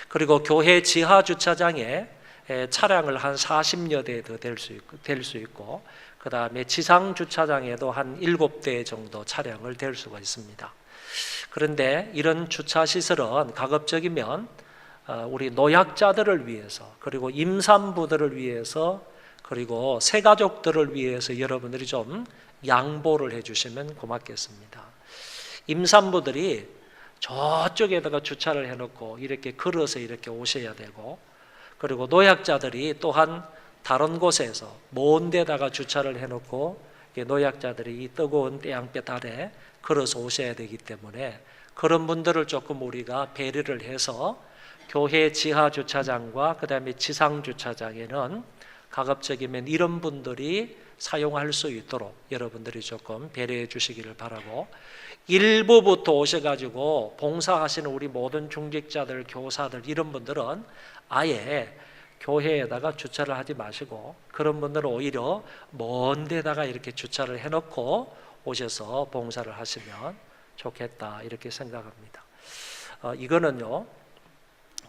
그리고 교회 지하 주차장에 차량을 한 40여 대 더 댈 수 있고, 그 다음에 지상 주차장에도 한 7대 정도 차량을 댈 수가 있습니다. 그런데 이런 주차 시설은 가급적이면 우리 노약자들을 위해서, 그리고 임산부들을 위해서, 그리고 새가족들을 위해서 여러분들이 좀 양보를 해주시면 고맙겠습니다. 임산부들이 저쪽에다가 주차를 해놓고 이렇게 걸어서 이렇게 오셔야 되고, 그리고 노약자들이 또한 다른 곳에서 먼 데다가 주차를 해놓고 노약자들이 이 뜨거운 태양볕 아래 걸어서 오셔야 되기 때문에 그런 분들을 조금 우리가 배려를 해서 교회 지하 주차장과 그 다음에 지상 주차장에는 가급적이면 이런 분들이 사용할 수 있도록 여러분들이 조금 배려해 주시기를 바라고, 일부부터 오셔가지고 봉사하시는 우리 모든 중직자들, 교사들 이런 분들은 아예 교회에다가 주차를 하지 마시고, 그런 분들은 오히려 먼 데다가 이렇게 주차를 해놓고 오셔서 봉사를 하시면 좋겠다 이렇게 생각합니다. 이거는요,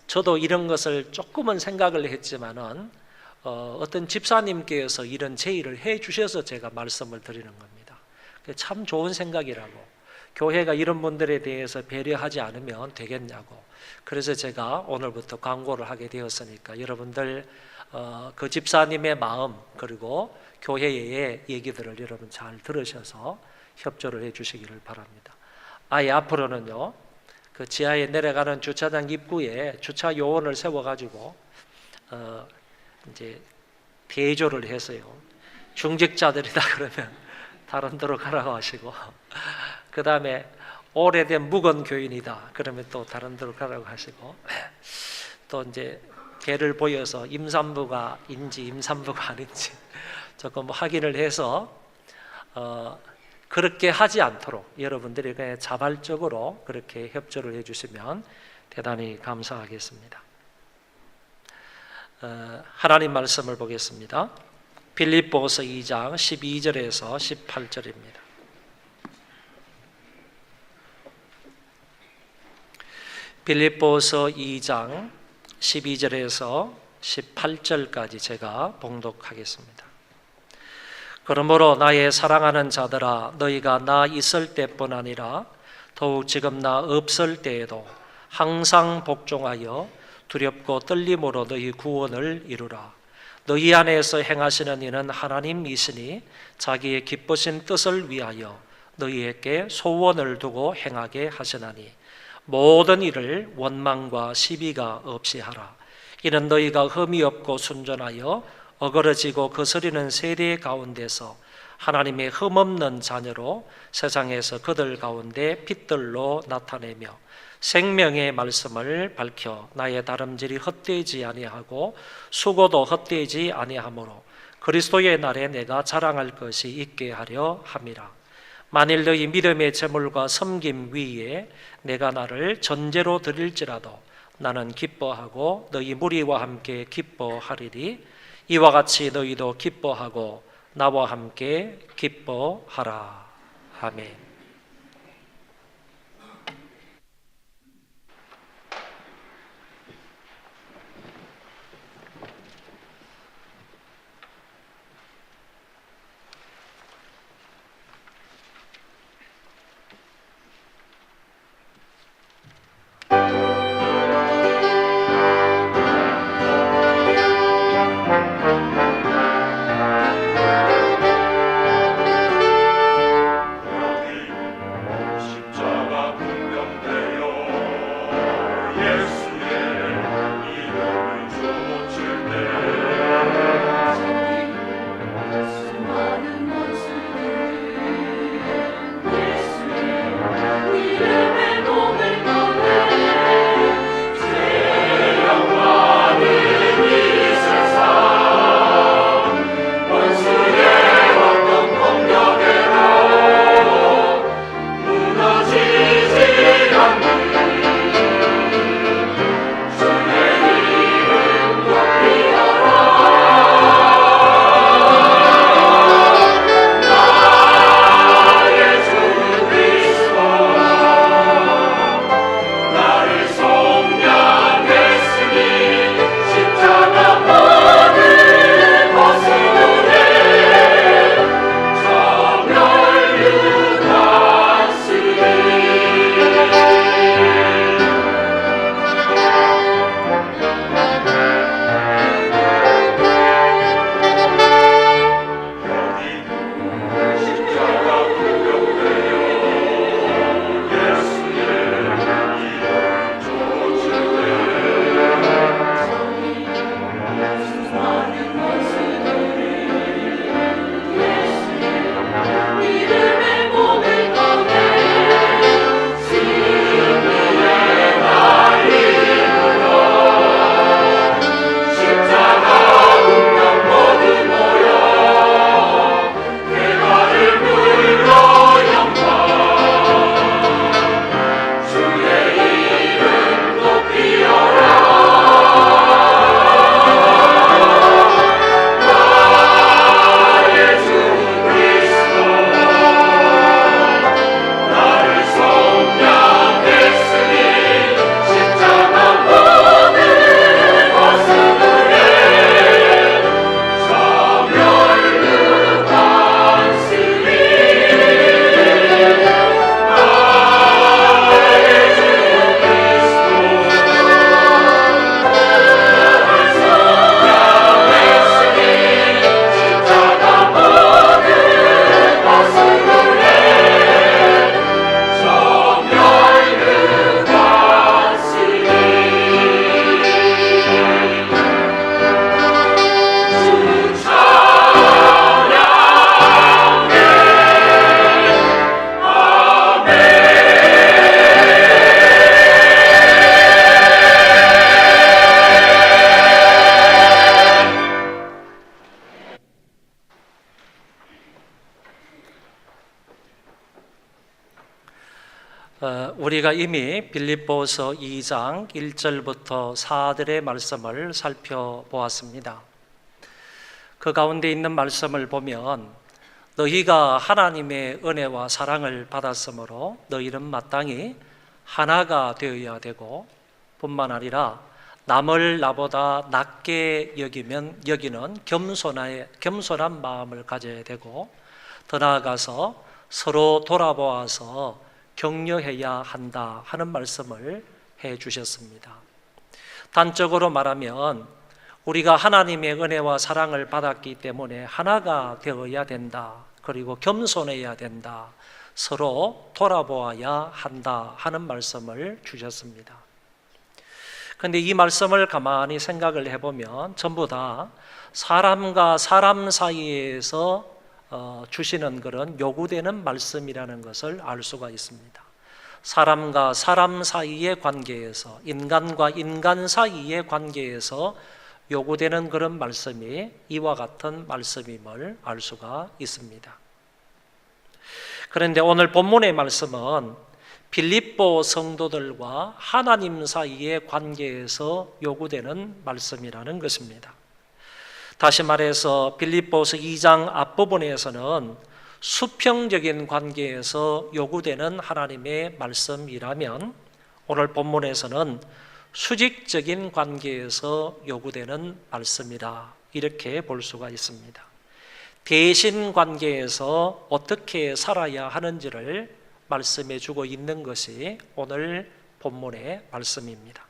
저도 이런 것을 조금은 생각을 했지만은 어떤 집사님께서 이런 제의를 해 주셔서 제가 말씀을 드리는 겁니다. 참 좋은 생각이라고, 교회가 이런 분들에 대해서 배려하지 않으면 되겠냐고, 그래서 제가 오늘부터 광고를 하게 되었으니까 여러분들 그 집사님의 마음 그리고 교회의 얘기들을 여러분 잘 들으셔서 협조를 해 주시기를 바랍니다. 아예 앞으로는요, 그 지하에 내려가는 주차장 입구에 주차 요원을 세워가지고 이제 대조를 해서요, 중직자들이다 그러면 다른 데로 가라고 하시고, 그 다음에 오래된 묵은 교인이다 그러면 또 다른 데로 가라고 하시고, 또 이제 개를 보여서 임산부가 인지 임산부가 아닌지 조금 확인을 해서 그렇게 하지 않도록 여러분들이 그냥 자발적으로 그렇게 협조를 해주시면 대단히 감사하겠습니다. 하나님 말씀을 보겠습니다. 빌립보서 2장 12절에서 18절입니다. 빌립보서 2장 12절에서 18절까지 제가 봉독하겠습니다. 그러므로 나의 사랑하는 자들아, 너희가 나 있을 때뿐 아니라 더욱 지금 나 없을 때에도 항상 복종하여 두렵고 떨림으로 너희 구원을 이루라. 너희 안에서 행하시는 이는 하나님이시니 자기의 기쁘신 뜻을 위하여 너희에게 소원을 두고 행하게 하시나니 모든 일을 원망과 시비가 없이 하라. 이는 너희가 흠이 없고 순전하여 어그러지고 거스리는 세대 가운데서 하나님의 흠없는 자녀로 세상에서 그들 가운데 빛들로 나타내며 생명의 말씀을 밝혀 나의 다름질이 헛되지 아니하고 수고도 헛되지 아니하므로 그리스도의 날에 내가 자랑할 것이 있게 하려 함이라. 만일 너희 믿음의 재물과 섬김 위에 내가 나를 전제로 드릴지라도 나는 기뻐하고 너희 무리와 함께 기뻐하리니 이와 같이 너희도 기뻐하고 나와 함께 기뻐하라. 아멘. 우리가 이미 빌립보서 2장 1절부터 4절의 말씀을 살펴보았습니다. 그 가운데 있는 말씀을 보면 너희가 하나님의 은혜와 사랑을 받았으므로 너희는 마땅히 하나가 되어야 되고 뿐만 아니라 남을 나보다 낮게 여기는 겸손한 마음을 가져야 되고 더 나아가서 서로 돌아보아서 격려해야 한다 하는 말씀을 해 주셨습니다. 단적으로 말하면 우리가 하나님의 은혜와 사랑을 받았기 때문에 하나가 되어야 된다. 그리고 겸손해야 된다. 서로 돌아보아야 한다 하는 말씀을 주셨습니다. 그런데 이 말씀을 가만히 생각을 해보면 전부 다 사람과 사람 사이에서 주시는 그런 요구되는 말씀이라는 것을 알 수가 있습니다. 사람과 사람 사이의 관계에서, 인간과 인간 사이의 관계에서 요구되는 그런 말씀이 이와 같은 말씀임을 알 수가 있습니다. 그런데 오늘 본문의 말씀은 빌립보 성도들과 하나님 사이의 관계에서 요구되는 말씀이라는 것입니다. 다시 말해서 빌립보서 2장 앞부분에서는 수평적인 관계에서 요구되는 하나님의 말씀이라면 오늘 본문에서는 수직적인 관계에서 요구되는 말씀이다. 이렇게 볼 수가 있습니다. 대신 관계에서 어떻게 살아야 하는지를 말씀해 주고 있는 것이 오늘 본문의 말씀입니다.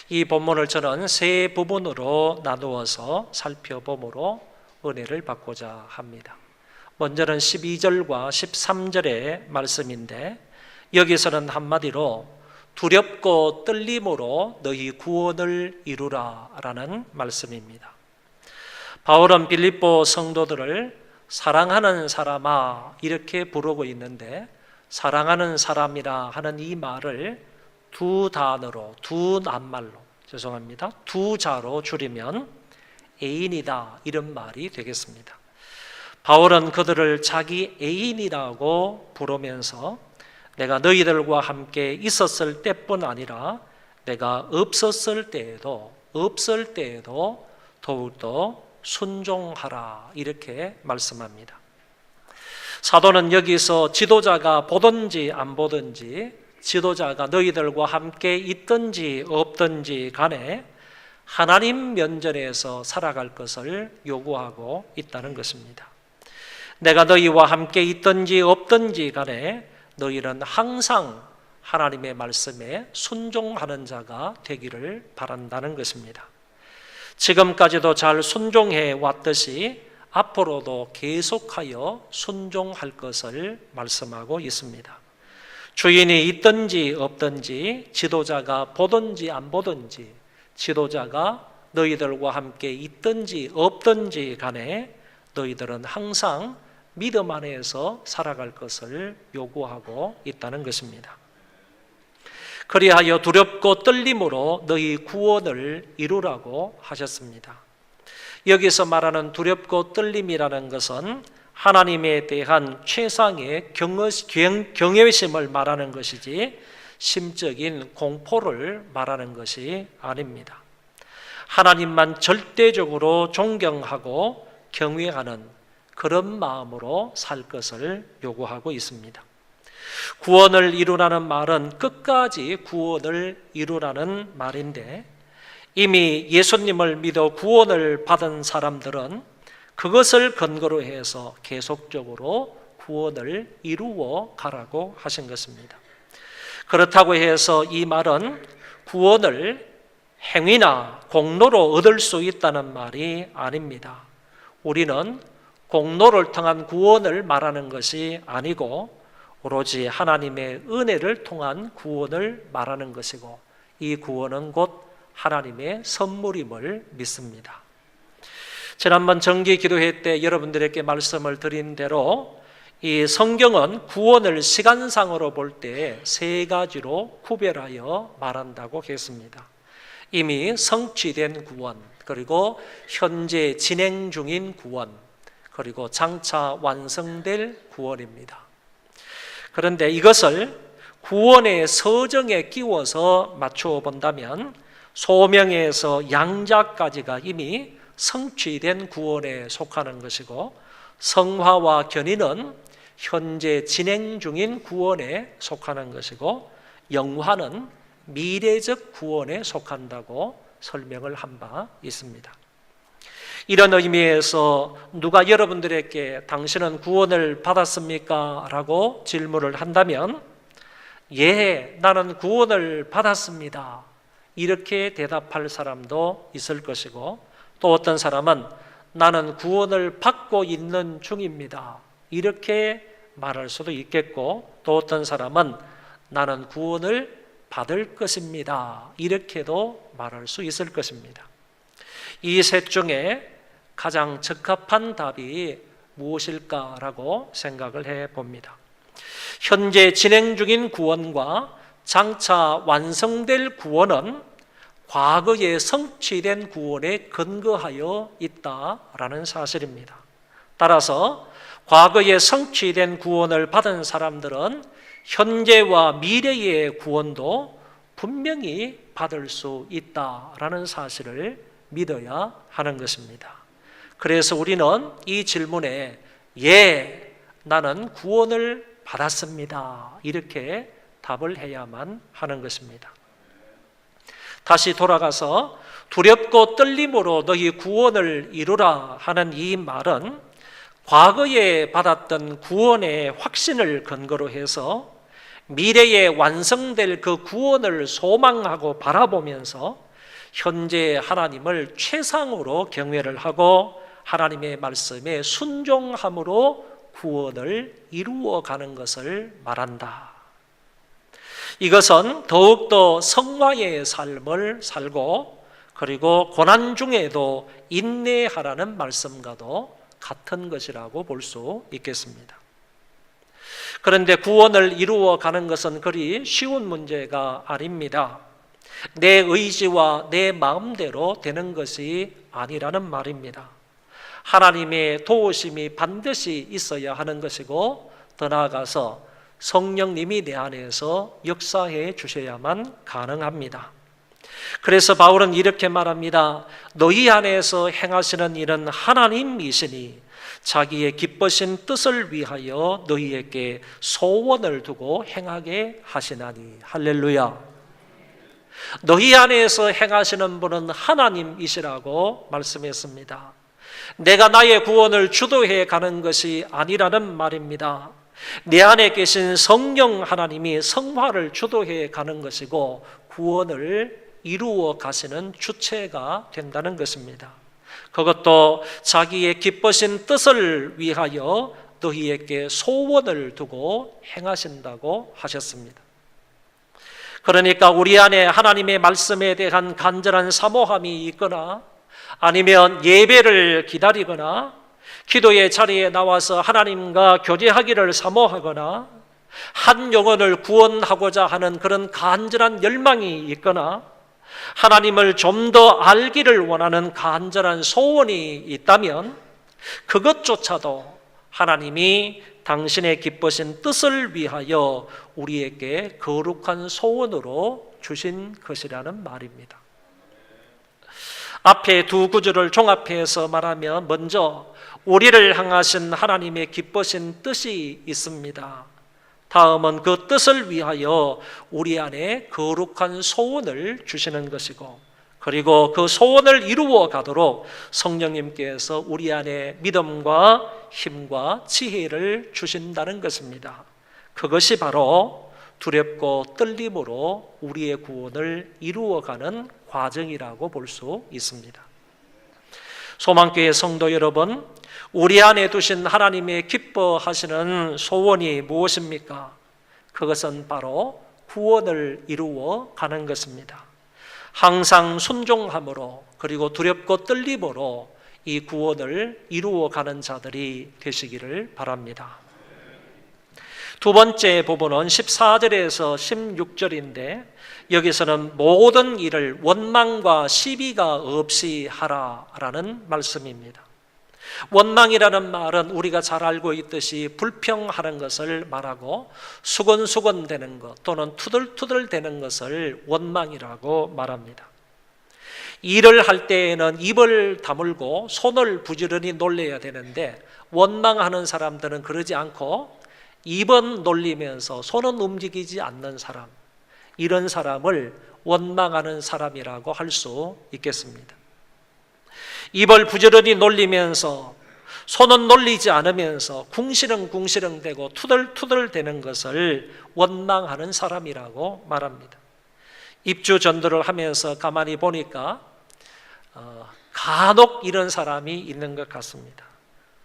이 본문을 저는 세 부분으로 나누어서 살펴보므로 은혜를 받고자 합니다. 먼저는 12절과 13절의 말씀인데 여기서는 한마디로 두렵고 떨림으로 너희 구원을 이루라 라는 말씀입니다. 바울은 빌립보 성도들을 사랑하는 사람아 이렇게 부르고 있는데 사랑하는 사람이라 하는 이 말을 두 단어로, 두 낱말로, 두 자로 줄이면 애인이다 이런 말이 되겠습니다. 바울은 그들을 자기 애인이라고 부르면서 내가 너희들과 함께 있었을 때뿐 아니라 내가 없을 때에도 더욱더 순종하라 이렇게 말씀합니다. 사도는 여기서 지도자가 보든지 안 보든지 지도자가 너희들과 함께 있든지 없든지 간에 하나님 면전에서 살아갈 것을 요구하고 있다는 것입니다. 내가 너희와 함께 있든지 없든지 간에 너희는 항상 하나님의 말씀에 순종하는 자가 되기를 바란다는 것입니다. 지금까지도 잘 순종해 왔듯이 앞으로도 계속하여 순종할 것을 말씀하고 있습니다. 주인이 있든지 없든지 지도자가 보든지 안 보든지 지도자가 너희들과 함께 있든지 없든지 간에 너희들은 항상 믿음 안에서 살아갈 것을 요구하고 있다는 것입니다. 그리하여 두렵고 떨림으로 너희 구원을 이루라고 하셨습니다. 여기서 말하는 두렵고 떨림이라는 것은 하나님에 대한 최상의 경외심을 말하는 것이지 심적인 공포를 말하는 것이 아닙니다. 하나님만 절대적으로 존경하고 경외하는 그런 마음으로 살 것을 요구하고 있습니다. 구원을 이루라는 말은 끝까지 구원을 이루라는 말인데 이미 예수님을 믿어 구원을 받은 사람들은 그것을 근거로 해서 계속적으로 구원을 이루어 가라고 하신 것입니다. 그렇다고 해서 이 말은 구원을 행위나 공로로 얻을 수 있다는 말이 아닙니다. 우리는 공로를 통한 구원을 말하는 것이 아니고 오로지 하나님의 은혜를 통한 구원을 말하는 것이고 이 구원은 곧 하나님의 선물임을 믿습니다. 지난번 정기 기도회 때 여러분들에게 말씀을 드린 대로 이 성경은 구원을 시간상으로 볼 때 세 가지로 구별하여 말한다고 했습니다. 이미 성취된 구원, 그리고 현재 진행 중인 구원, 그리고 장차 완성될 구원입니다. 그런데 이것을 구원의 서정에 끼워서 맞추어 본다면 소명에서 양자까지가 이미 성취된 구원에 속하는 것이고, 성화와 견인은 현재 진행 중인 구원에 속하는 것이고, 영화는 미래적 구원에 속한다고 설명을 한 바 있습니다. 이런 의미에서 누가 여러분들에게 당신은 구원을 받았습니까? 라고 질문을 한다면 예, 나는 구원을 받았습니다, 이렇게 대답할 사람도 있을 것이고, 또 어떤 사람은 나는 구원을 받고 있는 중입니다, 이렇게 말할 수도 있겠고, 또 어떤 사람은 나는 구원을 받을 것입니다, 이렇게도 말할 수 있을 것입니다. 이 셋 중에 가장 적합한 답이 무엇일까라고 생각을 해 봅니다. 현재 진행 중인 구원과 장차 완성될 구원은 과거에 성취된 구원에 근거하여 있다라는 사실입니다. 따라서 과거에 성취된 구원을 받은 사람들은 현재와 미래의 구원도 분명히 받을 수 있다라는 사실을 믿어야 하는 것입니다. 그래서 우리는 이 질문에 예, 나는 구원을 받았습니다, 이렇게 답을 해야만 하는 것입니다. 다시 돌아가서 두렵고 떨림으로 너희 구원을 이루라 하는 이 말은 과거에 받았던 구원의 확신을 근거로 해서 미래에 완성될 그 구원을 소망하고 바라보면서 현재 하나님을 최상으로 경외를 하고 하나님의 말씀에 순종함으로 구원을 이루어가는 것을 말한다. 이것은 더욱더 성화의 삶을 살고 그리고 고난 중에도 인내하라는 말씀과도 같은 것이라고 볼 수 있겠습니다. 그런데 구원을 이루어가는 것은 그리 쉬운 문제가 아닙니다. 내 의지와 내 마음대로 되는 것이 아니라는 말입니다. 하나님의 도우심이 반드시 있어야 하는 것이고, 더 나아가서 성령님이 내 안에서 역사해 주셔야만 가능합니다. 그래서 바울은 이렇게 말합니다. 너희 안에서 행하시는 일은 하나님이시니 자기의 기쁘신 뜻을 위하여 너희에게 소원을 두고 행하게 하시나니. 할렐루야. 너희 안에서 행하시는 분은 하나님이시라고 말씀했습니다. 내가 나의 구원을 주도해 가는 것이 아니라는 말입니다. 내 안에 계신 성령 하나님이 성화를 주도해 가는 것이고 구원을 이루어 가시는 주체가 된다는 것입니다. 그것도 자기의 기쁘신 뜻을 위하여 너희에게 소원을 두고 행하신다고 하셨습니다. 그러니까 우리 안에 하나님의 말씀에 대한 간절한 사모함이 있거나 아니면 예배를 기다리거나 기도의 자리에 나와서 하나님과 교제하기를 사모하거나 한 영혼을 구원하고자 하는 그런 간절한 열망이 있거나 하나님을 좀 더 알기를 원하는 간절한 소원이 있다면 그것조차도 하나님이 당신의 기쁘신 뜻을 위하여 우리에게 거룩한 소원으로 주신 것이라는 말입니다. 앞에 두 구절을 종합해서 말하면 먼저 우리를 향하신 하나님의 기쁘신 뜻이 있습니다. 다음은 그 뜻을 위하여 우리 안에 거룩한 소원을 주시는 것이고, 그리고 그 소원을 이루어 가도록 성령님께서 우리 안에 믿음과 힘과 지혜를 주신다는 것입니다. 그것이 바로 두렵고 떨림으로 우리의 구원을 이루어가는 과정이라고 볼 수 있습니다. 소망교회 성도 여러분, 우리 안에 두신 하나님의 기뻐하시는 소원이 무엇입니까? 그것은 바로 구원을 이루어 가는 것입니다. 항상 순종함으로 그리고 두렵고 떨림으로 이 구원을 이루어 가는 자들이 되시기를 바랍니다. 두 번째 부분은 14절에서 16절인데 여기서는 모든 일을 원망과 시비가 없이 하라라는 말씀입니다. 원망이라는 말은 우리가 잘 알고 있듯이 불평하는 것을 말하고 수건수건되는 것 또는 투덜투덜대는 것을 원망이라고 말합니다. 일을 할 때에는 입을 다물고 손을 부지런히 놀려야 되는데 원망하는 사람들은 그러지 않고 입은 놀리면서 손은 움직이지 않는 사람, 이런 사람을 원망하는 사람이라고 할 수 있겠습니다. 입을 부지런히 놀리면서 손은 놀리지 않으면서 궁시렁궁시렁대고 투덜투덜대는 것을 원망하는 사람이라고 말합니다. 입주 전도를 하면서 가만히 보니까 간혹 이런 사람이 있는 것 같습니다.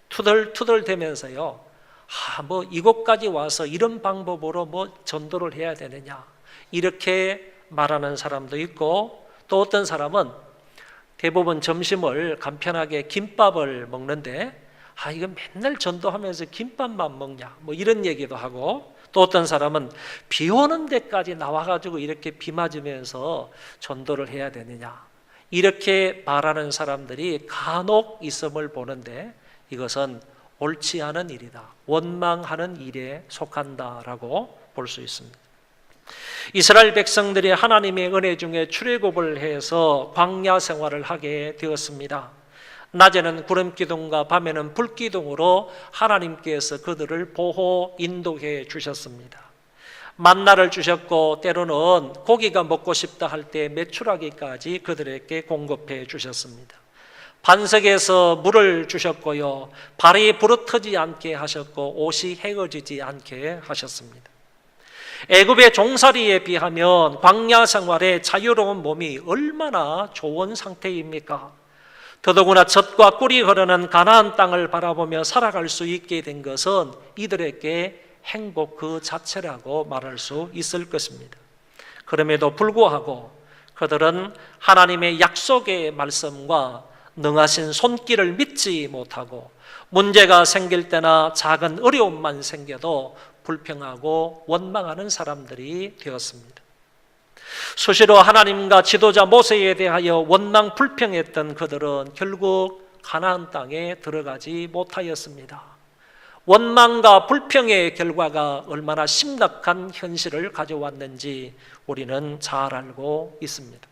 투덜투덜대면서요, 뭐 이곳까지 와서 이런 방법으로 뭐 전도를 해야 되느냐 이렇게 말하는 사람도 있고, 또 어떤 사람은 대부분 점심을 간편하게 김밥을 먹는데 이건 맨날 전도하면서 김밥만 먹냐 뭐 이런 얘기도 하고, 또 어떤 사람은 비 오는 데까지 나와가지고 이렇게 비 맞으면서 전도를 해야 되느냐 이렇게 말하는 사람들이 간혹 있음을 보는데 이것은 옳지 않은 일이다, 원망하는 일에 속한다라고 볼 수 있습니다. 이스라엘 백성들이 하나님의 은혜 중에 출애굽을 해서 광야 생활을 하게 되었습니다. 낮에는 구름기둥과 밤에는 불기둥으로 하나님께서 그들을 보호 인도해 주셨습니다. 만나를 주셨고 때로는 고기가 먹고 싶다 할 때 메추라기까지 그들에게 공급해 주셨습니다. 반석에서 물을 주셨고요, 발이 부르트지 않게 하셨고 옷이 헤어지지 않게 하셨습니다. 애굽의 종살이에 비하면 광야 생활의 자유로운 몸이 얼마나 좋은 상태입니까? 더더구나 젖과 꿀이 흐르는 가나안 땅을 바라보며 살아갈 수 있게 된 것은 이들에게 행복 그 자체라고 말할 수 있을 것입니다. 그럼에도 불구하고 그들은 하나님의 약속의 말씀과 능하신 손길을 믿지 못하고 문제가 생길 때나 작은 어려움만 생겨도 불평하고 원망하는 사람들이 되었습니다. 수시로 하나님과 지도자 모세에 대하여 원망 불평했던 그들은 결국 가나안 땅에 들어가지 못하였습니다. 원망과 불평의 결과가 얼마나 심각한 현실을 가져왔는지 우리는 잘 알고 있습니다.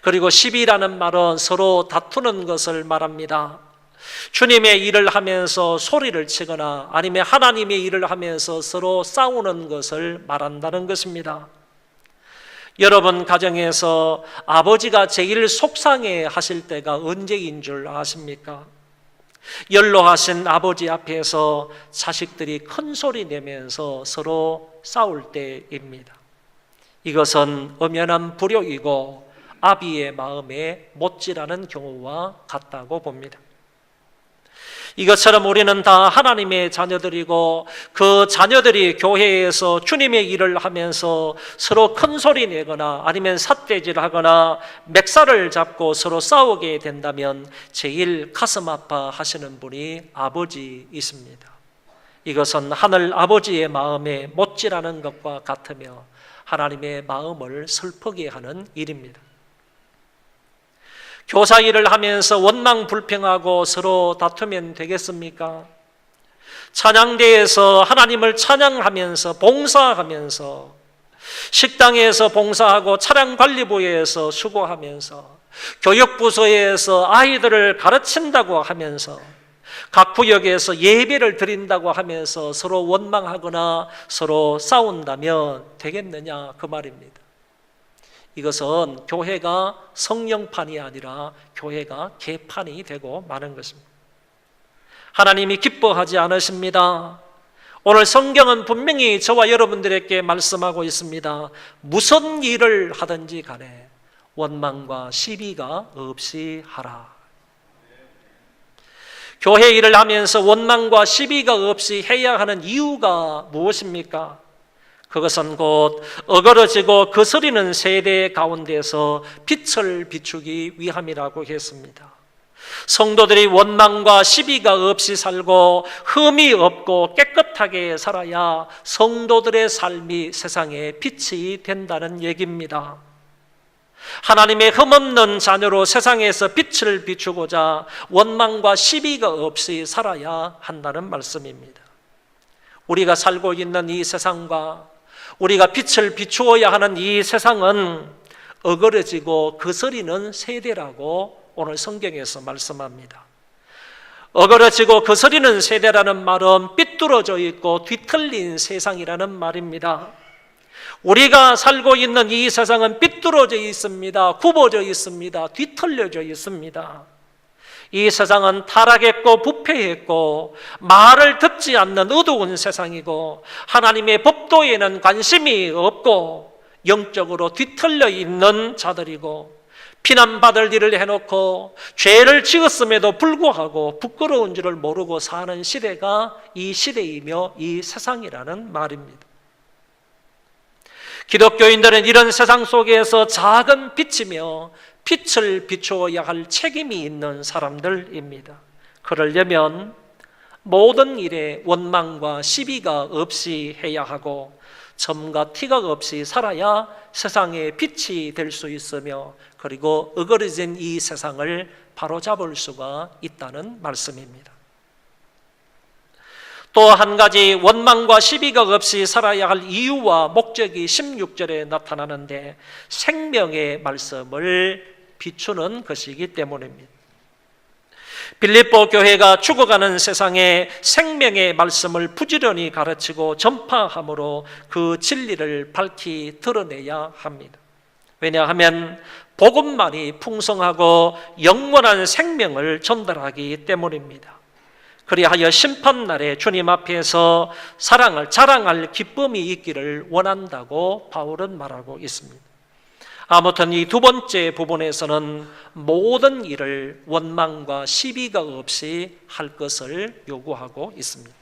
그리고 시비라는 말은 서로 다투는 것을 말합니다. 주님의 일을 하면서 소리를 치거나 아니면 하나님의 일을 하면서 서로 싸우는 것을 말한다는 것입니다. 여러분 가정에서 아버지가 제일 속상해 하실 때가 언제인 줄 아십니까? 연로하신 아버지 앞에서 자식들이 큰 소리 내면서 서로 싸울 때입니다. 이것은 엄연한 불효이고 아비의 마음에 못지라는 경우와 같다고 봅니다. 이것처럼 우리는 다 하나님의 자녀들이고 그 자녀들이 교회에서 주님의 일을 하면서 서로 큰 소리 내거나 아니면 삿대질하거나 맥살을 잡고 서로 싸우게 된다면 제일 가슴 아파하시는 분이 아버지이십니다. 이것은 하늘 아버지의 마음에 못지라는 것과 같으며 하나님의 마음을 슬프게 하는 일입니다. 교사 일을 하면서 원망 불평하고 서로 다투면 되겠습니까? 찬양대에서 하나님을 찬양하면서 봉사하면서 식당에서 봉사하고 차량관리부에서 수고하면서 교육부서에서 아이들을 가르친다고 하면서 각 구역에서 예배를 드린다고 하면서 서로 원망하거나 서로 싸운다면 되겠느냐 그 말입니다. 이것은 교회가 성령판이 아니라 교회가 개판이 되고 마는 것입니다. 하나님이 기뻐하지 않으십니다. 오늘 성경은 분명히 저와 여러분들에게 말씀하고 있습니다. 무슨 일을 하든지 간에 원망과 시비가 없이 하라. 교회 일을 하면서 원망과 시비가 없이 해야 하는 이유가 무엇입니까? 그것은 곧 어그러지고 거스리는 세대 가운데서 빛을 비추기 위함이라고 했습니다. 성도들이 원망과 시비가 없이 살고 흠이 없고 깨끗하게 살아야 성도들의 삶이 세상에 빛이 된다는 얘기입니다. 하나님의 흠없는 자녀로 세상에서 빛을 비추고자 원망과 시비가 없이 살아야 한다는 말씀입니다. 우리가 살고 있는 이 세상과 우리가 빛을 비추어야 하는 이 세상은 어그러지고 거스리는 세대라고 오늘 성경에서 말씀합니다. 어그러지고 거스리는 세대라는 말은 삐뚤어져 있고 뒤틀린 세상이라는 말입니다. 우리가 살고 있는 이 세상은 삐뚤어져 있습니다. 굽어져 있습니다. 뒤틀려져 있습니다. 이 세상은 타락했고 부패했고 말을 듣지 않는 어두운 세상이고 하나님의 법도에는 관심이 없고 영적으로 뒤틀려 있는 자들이고 피난받을 일을 해놓고 죄를 지었음에도 불구하고 부끄러운 줄을 모르고 사는 시대가 이 시대이며 이 세상이라는 말입니다. 기독교인들은 이런 세상 속에서 작은 빛이며 빛을 비추어야 할 책임이 있는 사람들입니다. 그러려면 모든 일에 원망과 시비가 없이 해야 하고 점과 티가 없이 살아야 세상의 빛이 될 수 있으며 그리고 어그러진 이 세상을 바로잡을 수가 있다는 말씀입니다. 또 한 가지 원망과 시비가 없이 살아야 할 이유와 목적이 16절에 나타나는데 생명의 말씀을 비추는 것이기 때문입니다. 빌립보 교회가 죽어가는 세상에 생명의 말씀을 부지런히 가르치고 전파함으로 그 진리를 밝히 드러내야 합니다. 왜냐하면 복음만이 풍성하고 영원한 생명을 전달하기 때문입니다. 그리하여 심판날에 주님 앞에서 사랑을 자랑할 기쁨이 있기를 원한다고 바울은 말하고 있습니다. 아무튼 이 두 번째 부분에서는 모든 일을 원망과 시비가 없이 할 것을 요구하고 있습니다.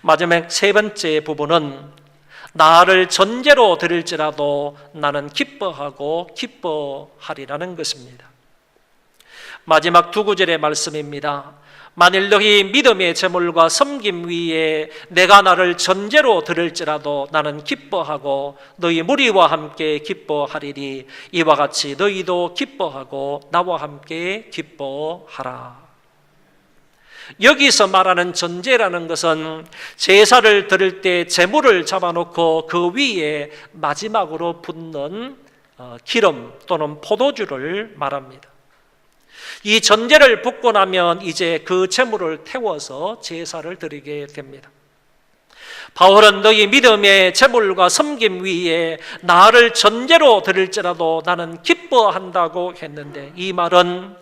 마지막 세 번째 부분은 나를 전제로 드릴지라도 나는 기뻐하고 기뻐하리라는 것입니다. 마지막 두 구절의 말씀입니다. 만일 너희 믿음의 제물과 섬김 위에 내가 나를 전제로 드릴지라도 나는 기뻐하고 너희 무리와 함께 기뻐하리니 이와 같이 너희도 기뻐하고 나와 함께 기뻐하라. 여기서 말하는 전제라는 것은 제사를 드릴 때 제물을 잡아놓고 그 위에 마지막으로 붓는 기름 또는 포도주를 말합니다. 이 전제를 붓고 나면 이제 그 제물을 태워서 제사를 드리게 됩니다. 바울은 너희 믿음의 제물과 섬김 위에 나를 전제로 드릴지라도 나는 기뻐한다고 했는데 이 말은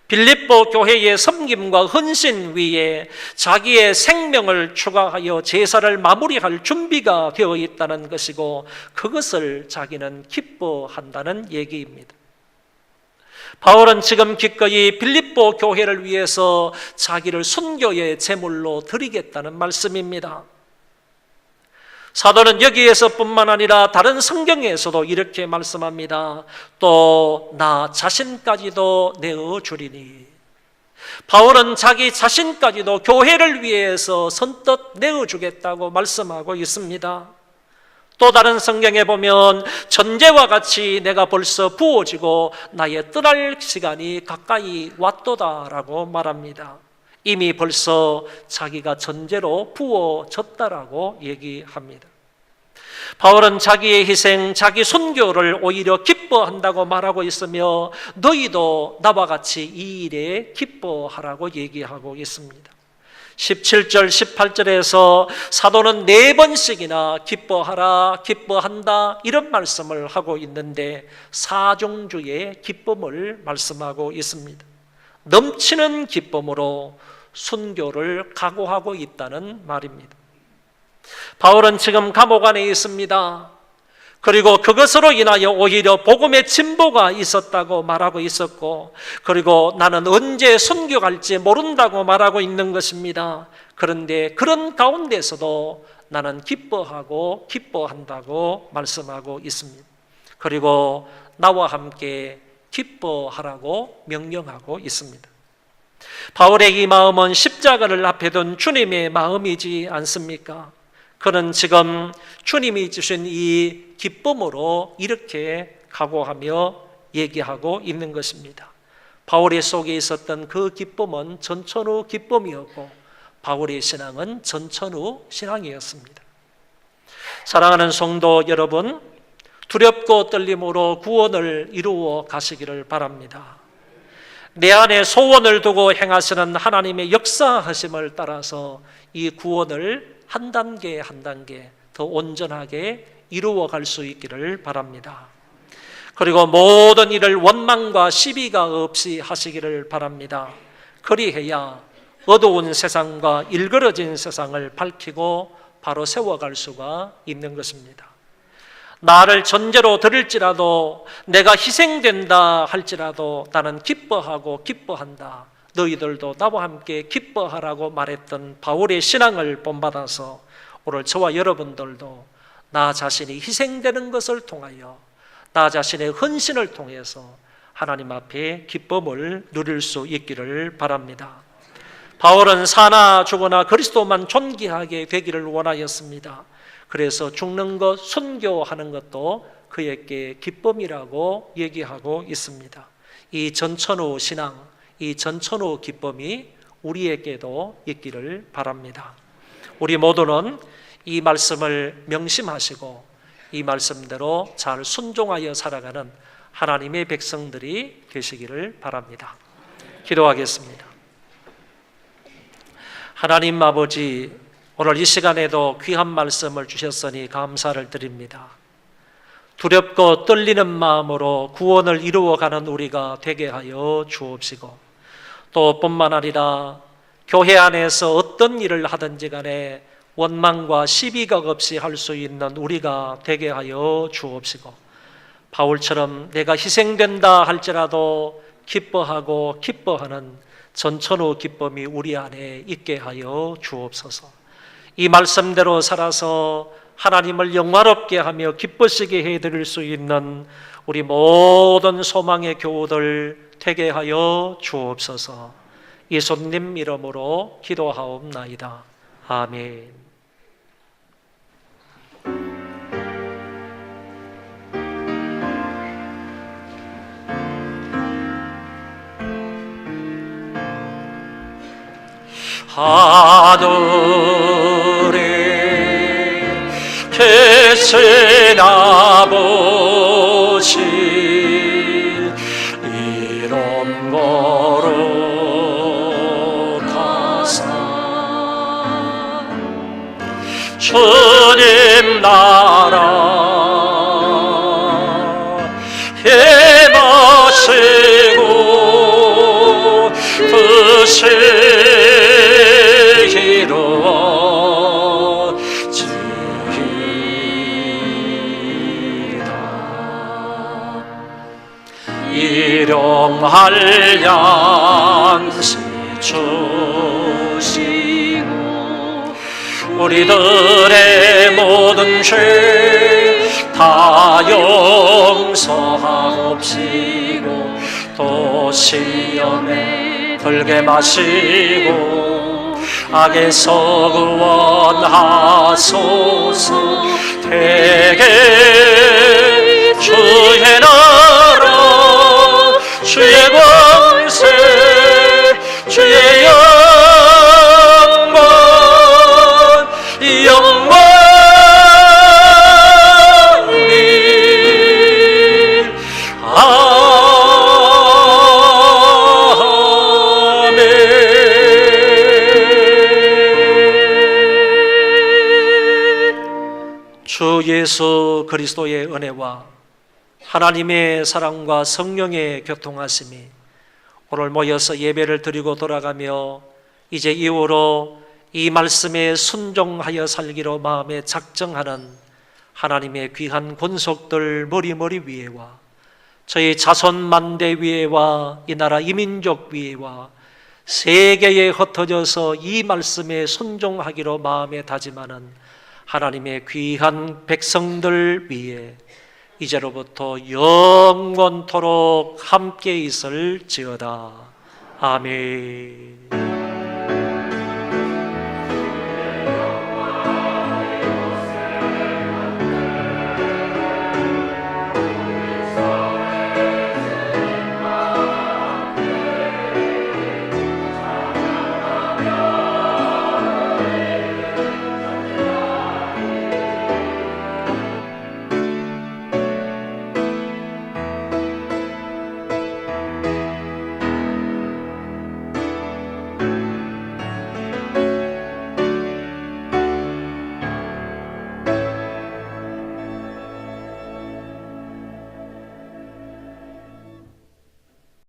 빌립보 교회의 섬김과 헌신 위에 자기의 생명을 추가하여 제사를 마무리할 준비가 되어 있다는 것이고 그것을 자기는 기뻐한다는 얘기입니다. 바울은 지금 기꺼이 빌립보 교회를 위해서 자기를 순교의 제물로 드리겠다는 말씀입니다. 사도는 여기에서뿐만 아니라 다른 성경에서도 이렇게 말씀합니다. 또 나 자신까지도 내어주리니. 바울은 자기 자신까지도 교회를 위해서 선뜻 내어주겠다고 말씀하고 있습니다. 또 다른 성경에 보면 전제와 같이 내가 벌써 부어지고 나의 떠날 시간이 가까이 왔도다라고 말합니다. 이미 벌써 자기가 전제로 부어졌다라고 얘기합니다. 바울은 자기의 희생, 자기 순교를 오히려 기뻐한다고 말하고 있으며 너희도 나와 같이 이 일에 기뻐하라고 얘기하고 있습니다. 17절, 18절에서 사도는 4번씩이나 기뻐하라, 기뻐한다 이런 말씀을 하고 있는데 사중주의 기쁨을 말씀하고 있습니다. 넘치는 기쁨으로 순교를 각오하고 있다는 말입니다. 바울은 지금 감옥 안에 있습니다. 그리고 그것으로 인하여 오히려 복음의 진보가 있었다고 말하고 있었고 그리고 나는 언제 순교갈지 모른다고 말하고 있는 것입니다. 그런데 그런 가운데서도 나는 기뻐하고 기뻐한다고 말씀하고 있습니다. 그리고 나와 함께 기뻐하라고 명령하고 있습니다. 바울의 이 마음은 십자가를 앞에 둔 주님의 마음이지 않습니까? 그는 지금 주님이 주신 이 기쁨으로 이렇게 각오하며 얘기하고 있는 것입니다. 바울의 속에 있었던 그 기쁨은 전천후 기쁨이었고 바울의 신앙은 전천후 신앙이었습니다. 사랑하는 성도 여러분, 두렵고 떨림으로 구원을 이루어 가시기를 바랍니다. 내 안에 소원을 두고 행하시는 하나님의 역사하심을 따라서 이 구원을 한 단계 한 단계 더 온전하게 이루어 갈 수 있기를 바랍니다. 그리고 모든 일을 원망과 시비가 없이 하시기를 바랍니다. 그리해야 어두운 세상과 일그러진 세상을 밝히고 바로 세워갈 수가 있는 것입니다. 나를 전제로 들을지라도 내가 희생된다 할지라도 나는 기뻐하고 기뻐한다. 너희들도 나와 함께 기뻐하라고 말했던 바울의 신앙을 본받아서 오늘 저와 여러분들도 나 자신이 희생되는 것을 통하여 나 자신의 헌신을 통해서 하나님 앞에 기쁨을 누릴 수 있기를 바랍니다. 바울은 사나 죽으나 그리스도만 존귀하게 되기를 원하였습니다. 그래서 죽는 것, 순교하는 것도 그에게 기쁨이라고 얘기하고 있습니다. 이 전천후 신앙, 이 전천후 기쁨이 우리에게도 있기를 바랍니다. 우리 모두는 이 말씀을 명심하시고 이 말씀대로 잘 순종하여 살아가는 하나님의 백성들이 되시기를 바랍니다. 기도하겠습니다. 하나님 아버지, 오늘 이 시간에도 귀한 말씀을 주셨으니 감사를 드립니다. 두렵고 떨리는 마음으로 구원을 이루어가는 우리가 되게 하여 주옵시고, 또 뿐만 아니라 교회 안에서 어떤 일을 하든지 간에 원망과 시비가 없이 할 수 있는 우리가 되게 하여 주옵시고, 바울처럼 내가 희생된다 할지라도 기뻐하고 기뻐하는 전천후 기쁨이 우리 안에 있게 하여 주옵소서. 이 말씀대로 살아서 하나님을 영화롭게 하며 기쁘시게 해드릴 수 있는 우리 모든 소망의 교우들 되게 하여 주옵소서. 예수님 이름으로 기도하옵나이다. 아멘. 하늘에 계신 아버지 이름 거룩하사 주님 나라 힘하시고 뜻이 일용할 양식 주시고 우리들의 모든 죄 다 용서하옵시고 또 시험에 들게 마시고 악에서 구원하소서. 대개 주의 나라 주의 권세 주의 영광이 주 예수 그리스도의 은혜와 하나님의 사랑과 성령의 교통하심이 오늘 모여서 예배를 드리고 돌아가며 이제 이후로 이 말씀에 순종하여 살기로 마음에 작정하는 하나님의 귀한 권속들 머리 위에와 저희 자손 만대 위에와 이 나라 이민족 위에와 세계에 흩어져서 이 말씀에 순종하기로 마음에 다짐하는 하나님의 귀한 백성들 위에 이제로부터 영원토록 함께 있을지어다. 아멘.